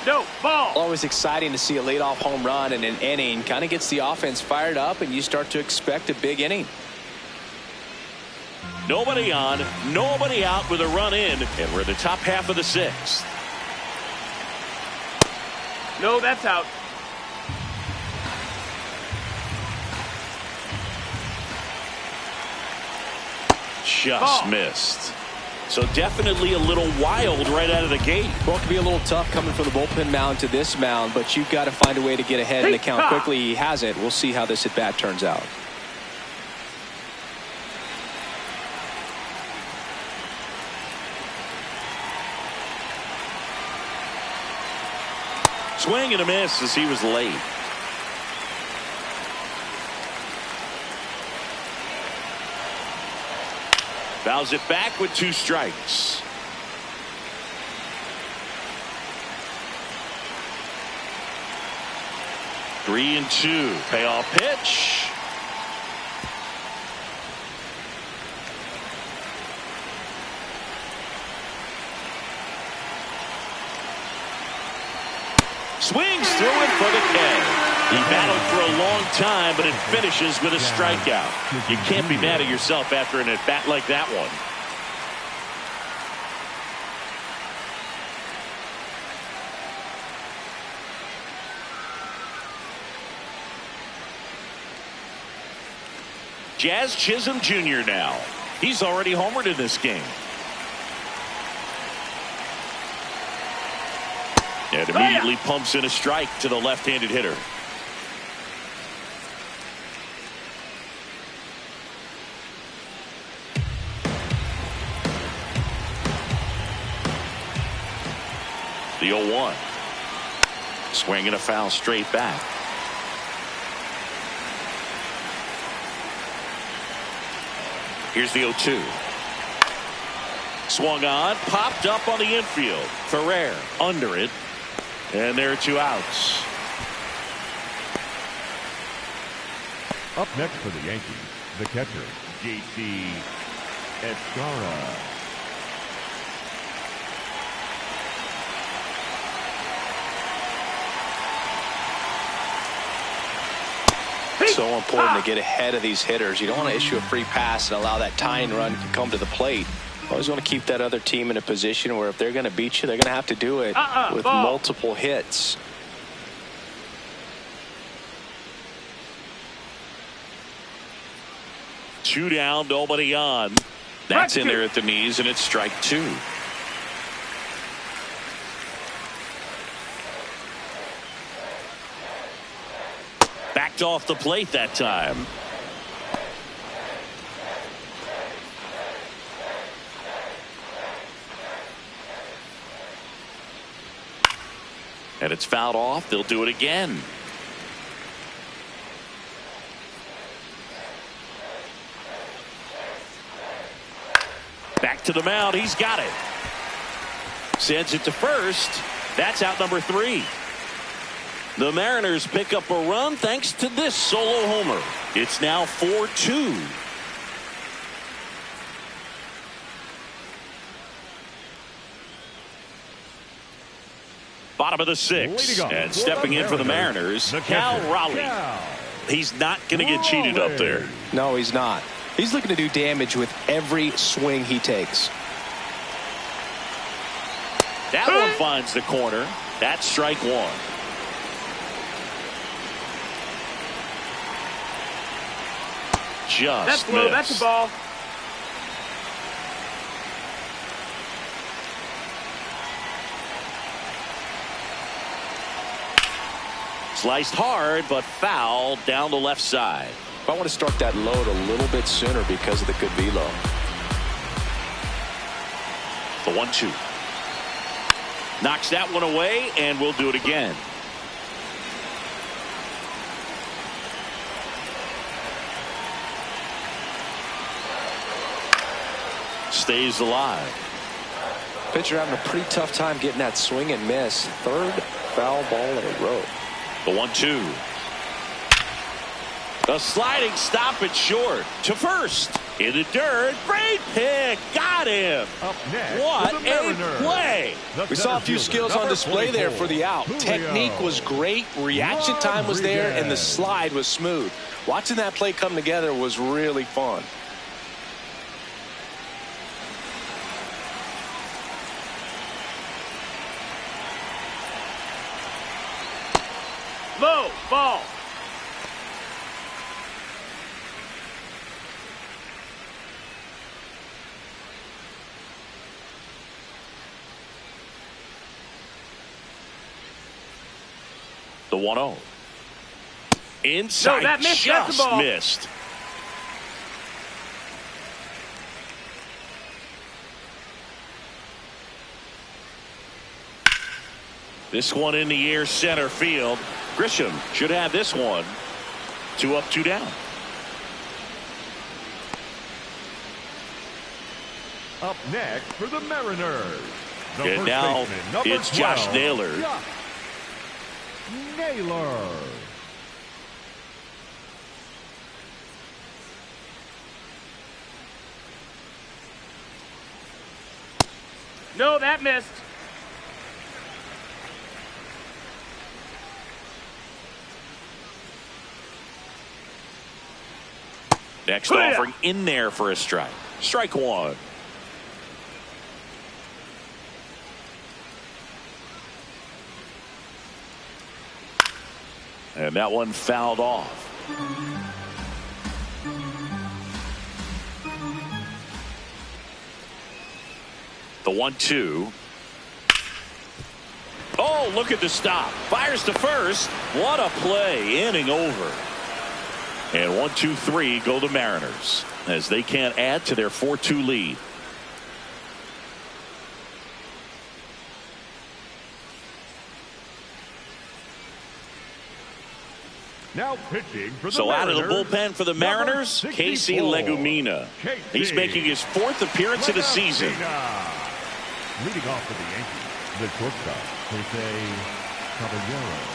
No, ball. Always exciting to see a leadoff home run in an inning. Kind of gets the offense fired up, and you start to expect a big inning. Nobody on, nobody out with a run in, and we're in the top half of the sixth. No, that's out. Just Ball. missed. So definitely a little wild right out of the gate. Well, it can be a little tough coming from the bullpen mound to this mound, but you've got to find a way to get ahead in the count quickly. He hasn't. We'll see how this at bat turns out. Swing and a miss as he was late. Fouls it back with 2 strikes. Three and 2. Payoff pitch. Swings through it for the K. He battled for a long time, but it finishes with a strikeout. You can't be mad at yourself after an at-bat like that one. Jazz Chisholm Jr. now. He's already homered in this game. And immediately pumps in a strike to the left-handed hitter. The 0-1. Swinging a foul straight back. Here's the 0-2. Swung on, popped up on the infield. Ferrer under it. And there are 2 outs. Up next for the Yankees, the catcher, J.C. Escara. It's so important to get ahead of these hitters. You don't want to issue a free pass and allow that tying run to come to the plate. You always want to keep that other team in a position where if they're going to beat you, they're going to have to do it with multiple hits. Two down, nobody on. That's in there at the knees, and it's strike two. Backed off the plate that time. And it's fouled off. They'll do it again. Back to the mound. He's got it. Sends it to first. That's out number 3. The Mariners pick up a run thanks to this solo homer. It's now 4-2. Bottom of the 6th, and stepping in for the Mariners, Cal Raleigh. He's not going to get cheated up there. No, he's not. He's looking to do damage with every swing he takes. That one finds the corner. That's strike one. Just that's low. That's a ball. Sliced hard, but foul down the left side. I want to start that load a little bit sooner because of the good velo. The 1-2. Knocks that one away, and we'll do it again. Stays alive. Pitcher having a pretty tough time getting that swing and miss. Third foul ball in a row. The 1-2. A sliding stop at short. To first. In the dirt. Great pick. Got him. Up next, what a play. We saw a few skills on display there for the out. Technique was great. Reaction time was there. And the slide was smooth. Watching that play come together was really fun. Low ball. The 1-0. Inside. No, that missed. Just That's the ball. Missed. This one in the air, center field. Grisham should have this one. 2 up, 2 down. Up next for the Mariners. The And first now baseman, number it's Josh 12, Naylor. Josh Naylor. No, that missed. Next offering in there for a strike. Strike one. And that one fouled off. The 1-2. Oh, look at the stop. Fires to first. What a play. Inning over. And 1-2-3 go the Mariners as they can't add to their 4-2 lead. Now pitching for the So Mariners, out of the bullpen for the Mariners, number Casey 64, Legumina. He's making his 4th appearance of the season. Leading off for the Yankees, the shortstop, Jose Caballero.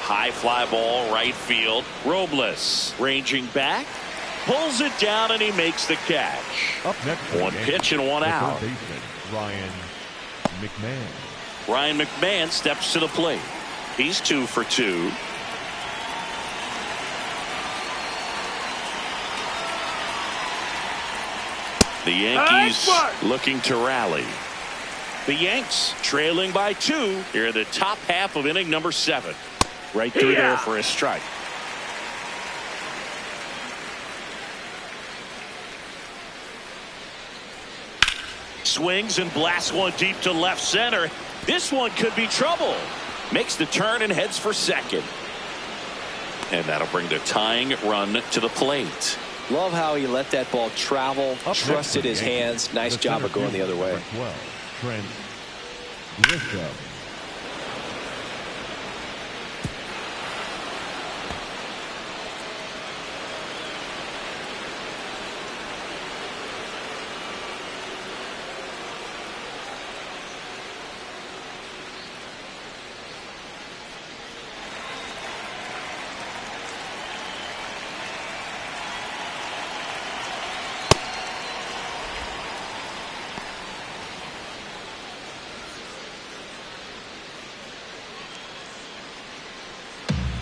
High fly ball, right field. Robles ranging back. Pulls it down and he makes the catch. Up next, One pitch and one out. Third baseman, Ryan McMahon. Ryan McMahon steps to the plate. He's 2 for 2. The Yankees looking to rally. The Yanks trailing by 2 here in the top half of inning number 7. Right through there for a strike. Swings and blasts one deep to left center. This one could be trouble. Makes the turn and heads for second. And that'll bring the tying run to the plate. Love how he let that ball travel, trusted his hands. Nice job of going the other way. 12, Trent Grisham.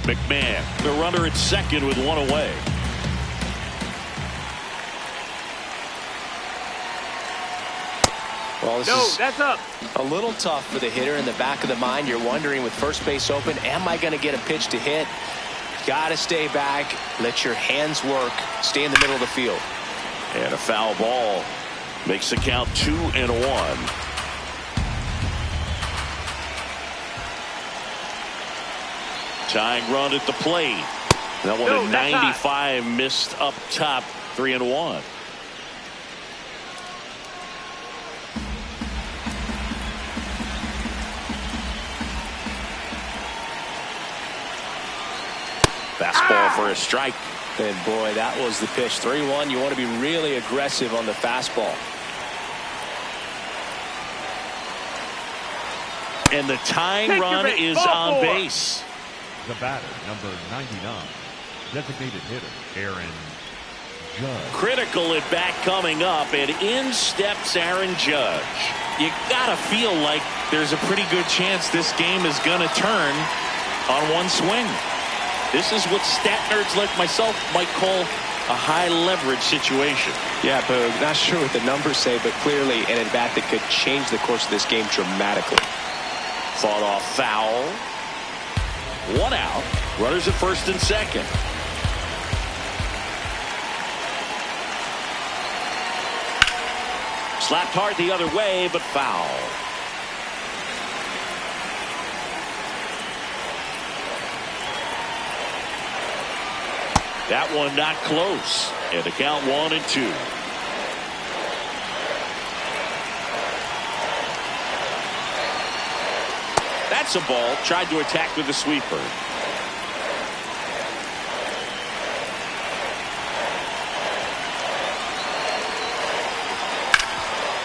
McMahon, the runner at second with one away. Well, this is that's up. a little tough for the hitter. In the back of the mind, you're wondering with first base open, am I going to get a pitch to hit? Got to stay back, let your hands work, stay in the middle of the field. And a foul ball makes the count 2-1. Tying run at the plate. That one at 95 missed up top. 3-1. Fastball for a strike. And boy, that was the pitch. 3-1. You want to be really aggressive on the fastball. And the tying run is on base. The batter, number 99, designated hitter, Aaron Judge. Critical at bat coming up, and in steps Aaron Judge. You gotta feel like there's a pretty good chance this game is gonna turn on one swing. This is what stat nerds like myself might call a high leverage situation. Yeah, Boog, not sure what the numbers say, but clearly an at bat that could change the course of this game dramatically. Fought off foul. One out. Runners at first and second. Slapped hard the other way, but foul. That one not close. And the count 1-2. That's a ball. Tried to attack with the sweeper.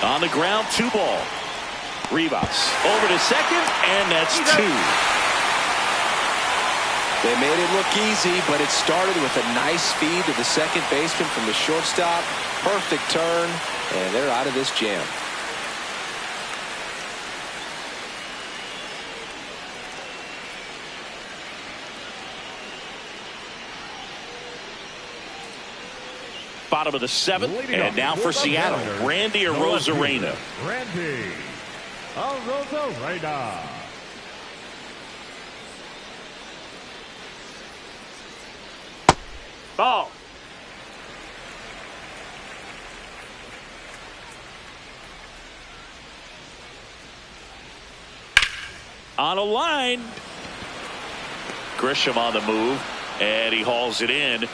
On the ground, 2 ball. Rivas over to second, and that's 2. They made it look easy, but it started with a nice feed to the second baseman from the shortstop. Perfect turn, and they're out of this jam. Bottom of the 7th, and now for Seattle, Randy Arozarena. Randy Arozarena. Ball. On a line. Grisham on the move, and he hauls it in.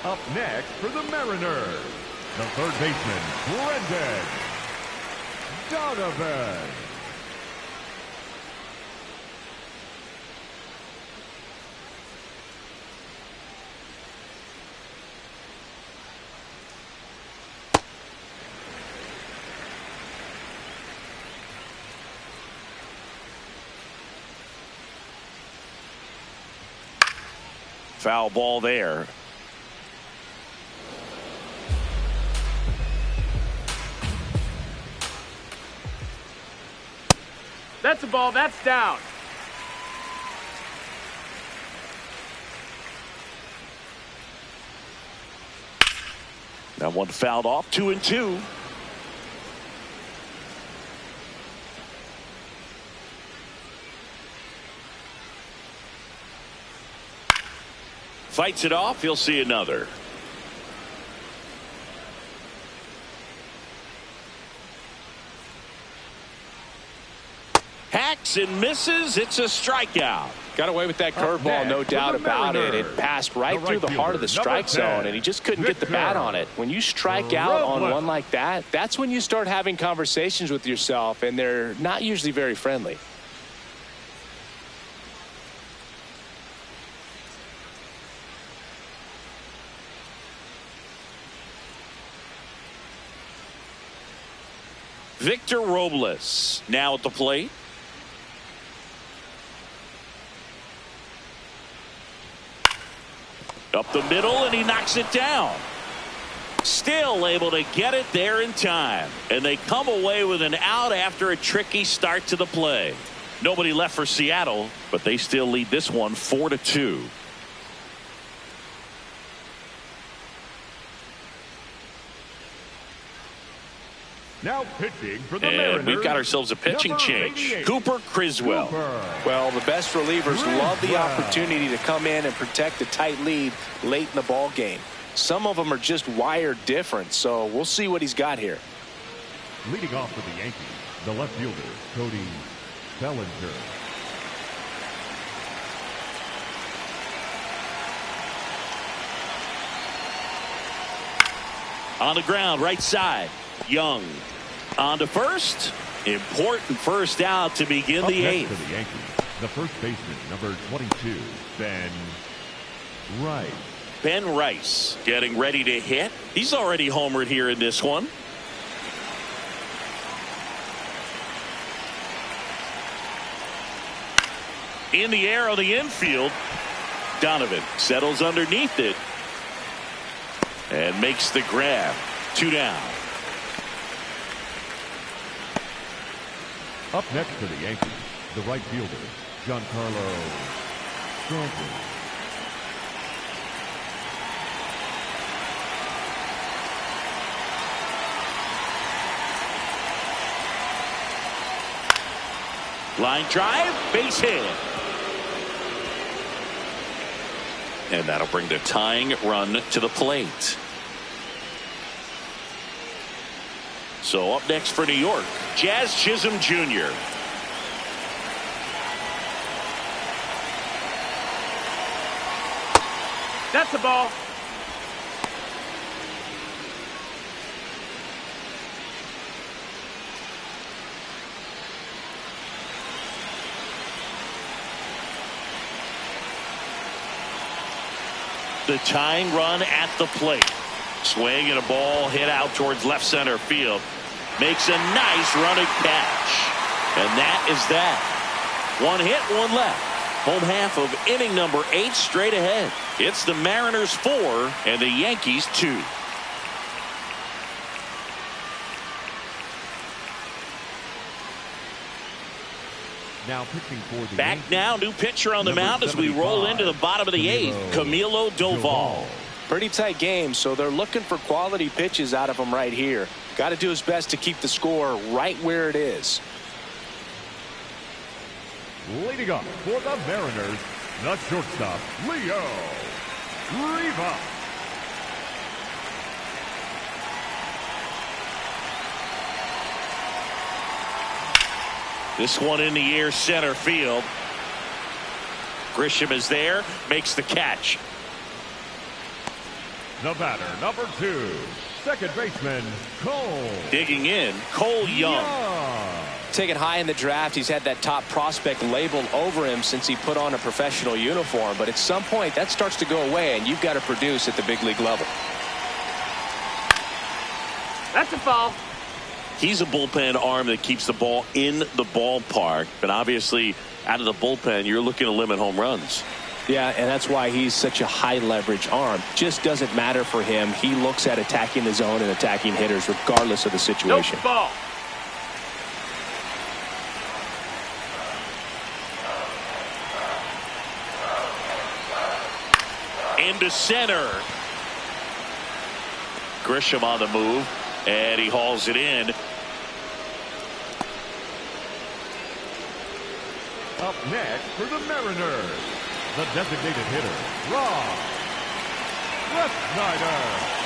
Up next for the Mariners, the third baseman, Brendan Donovan. Foul ball there. That's a ball. That's down. That one fouled off. 2-2. Fights it off. He'll see another. Hacks and misses. It's a strikeout. Got away with that curveball, no doubt about it. It passed right through the heart of the strike zone, and he just couldn't get the bat on it. When you strike out on one like that, that's when you start having conversations with yourself, and they're not usually very friendly. Victor Robles now at the plate. Up the middle, and he knocks it down. Still able to get it there in time. And they come away with an out after a tricky start to the play. Nobody left for Seattle, but they still lead this one 4-2. Now pitching for the Mariners. And we've got ourselves a pitching change. Cooper Criswell. Well, the best relievers love the opportunity to come in and protect a tight lead late in the ball game. Some of them are just wired different, so we'll see what he's got here. Leading off for the Yankees, the left fielder, Cody Bellinger. On the ground, right side. Young on to first. Important first out to begin the eighth. For the Yankees, the first baseman, number 22, Ben Rice. Ben Rice getting ready to hit. He's already homered here in this one. In the air on the infield. Donovan settles underneath it and makes the grab. 2 down. Up next for the Yankees, the right fielder, Giancarlo Stanton. Line drive, base hit. And that'll bring the tying run to the plate. So up next for New York, Jazz Chisholm Jr. That's a ball. The tying run at the plate. Swing and a ball hit out towards left center field. Makes a nice running catch. And that is that. One hit, one left. Home half of inning number 8 straight ahead. It's the Mariners 4 and the Yankees 2. Now pitching for the Back Yankees, now, new pitcher on the number mound as we roll 75, into the bottom of the 8th. Camilo Doval. Pretty tight game, so they're looking for quality pitches out of him right here. Got to do his best to keep the score right where it is. Leading up for the Mariners, the shortstop, Leo Rivas. This one in the air, center field. Grisham is there, makes the catch. The batter, number 2, second baseman, Cole. Digging in, Cole Young. Taken high in the draft, he's had that top prospect labeled over him since he put on a professional uniform. But at some point, that starts to go away, and you've got to produce at the big league level. That's a foul. He's a bullpen arm that keeps the ball in the ballpark. But obviously, out of the bullpen, you're looking to limit home runs. Yeah, and that's why he's such a high leverage arm. Just doesn't matter for him. He looks at attacking the zone and attacking hitters regardless of the situation. Nope, ball. into center. Grisham on the move, and he hauls it in. Up next for the Mariners, the designated hitter, Rob Snyder.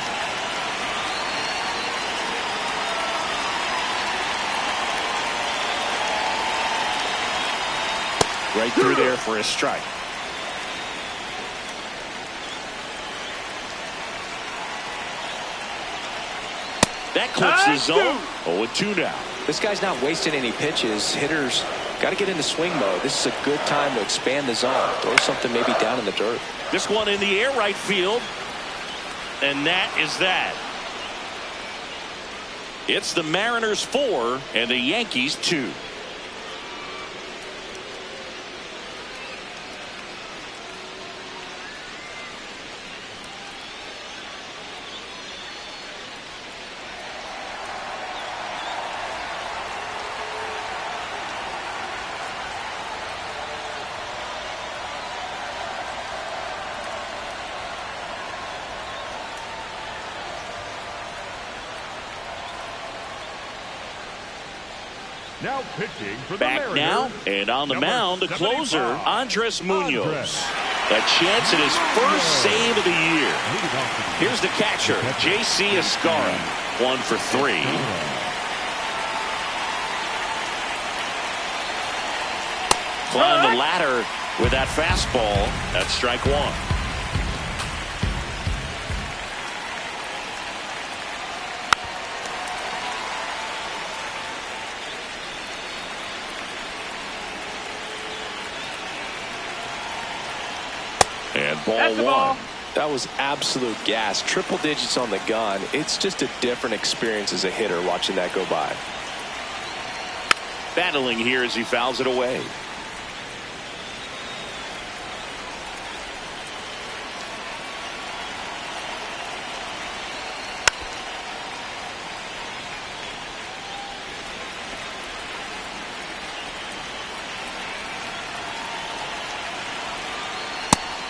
Right through there for a strike. That clips the zone. 0-2 now. This guy's not wasting any pitches. Hitters got to get into swing mode. This is a good time to expand the zone. Throw something maybe down in the dirt. This one in the air right field. And that is that. It's the Mariners 4 and the Yankees 2. Now pitching for the Back Mariners. now, and on the mound, the closer, 75, Andres Munoz. A chance at his first save of the year. Here's the catcher, J.C. Escara, 1 for 3. Climb the ladder with that fastball. That's strike 1. And ball 1. That was absolute gas. Triple digits on the gun. It's just a different experience as a hitter watching that go by. Battling here as he fouls it away.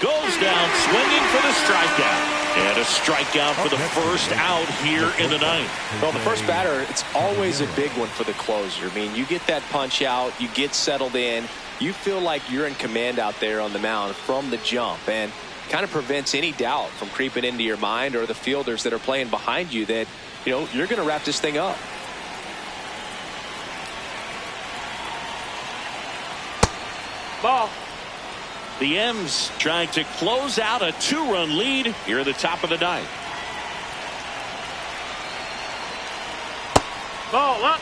Goes down swinging for the strikeout. And a strikeout for the first out here in the ninth. Well, the first batter, it's always a big one for the closer. I mean, you get that punch out, you get settled in, you feel like you're in command out there on the mound from the jump, and kind of prevents any doubt from creeping into your mind or the fielders that are playing behind you that, you know, you're going to wrap this thing up. Ball. The M's trying to close out a 2-run lead here at the top of the ninth. Ball up.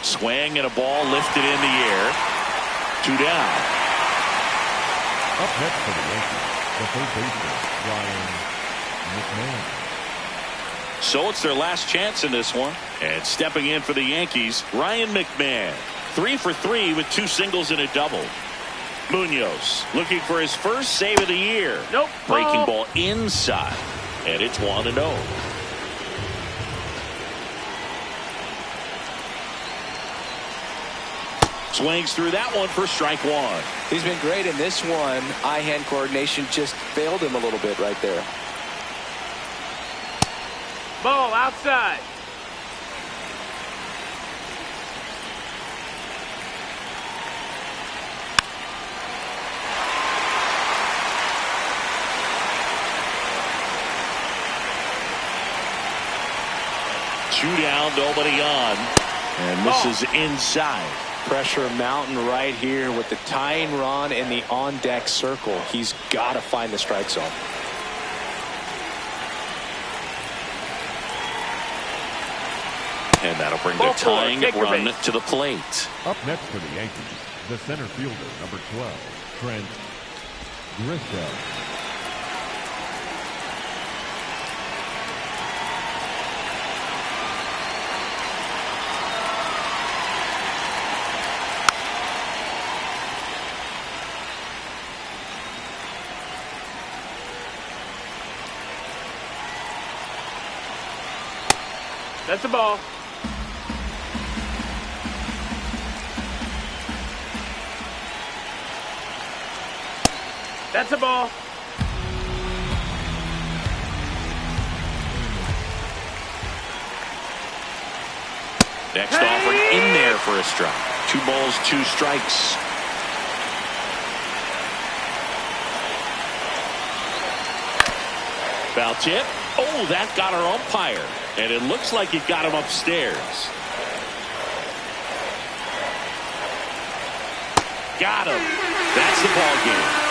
Swing and a ball lifted in the air. 2 down. Up next for the Yankees, the third baseman, Ryan McMahon. So it's their last chance in this one. And stepping in for the Yankees, Ryan McMahon. 3 for 3 with 2 singles and a double. Munoz looking for his first save of the year. Nope. Breaking ball inside. And it's 1-0. Swings through that one for strike 1. He's been great in this one. Eye-hand coordination just failed him a little bit right there. Ball outside. Two down, nobody on. And this is inside. Pressure mountain right here with the tying run in the on-deck circle. He's got to find the strike zone. And that'll bring the tying run to the plate. Up next for the Yankees, the center fielder, number 12, Trent Grisham. That's a ball. That's a ball. Next offering in there for a strike. 2 balls, 2 strikes. Foul tip. Oh, that got our umpire. And it looks like it got him upstairs. Got him. That's the ball game.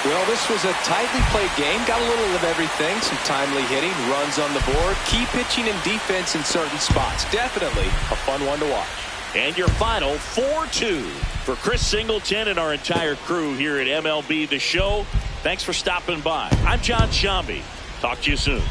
Well, this was a tightly played game. Got a little of everything. Some timely hitting, runs on the board, key pitching and defense in certain spots. Definitely a fun one to watch. And your final 4-2 for Chris Singleton and our entire crew here at MLB The Show. Thanks for stopping by. I'm John Shambi. Talk to you soon.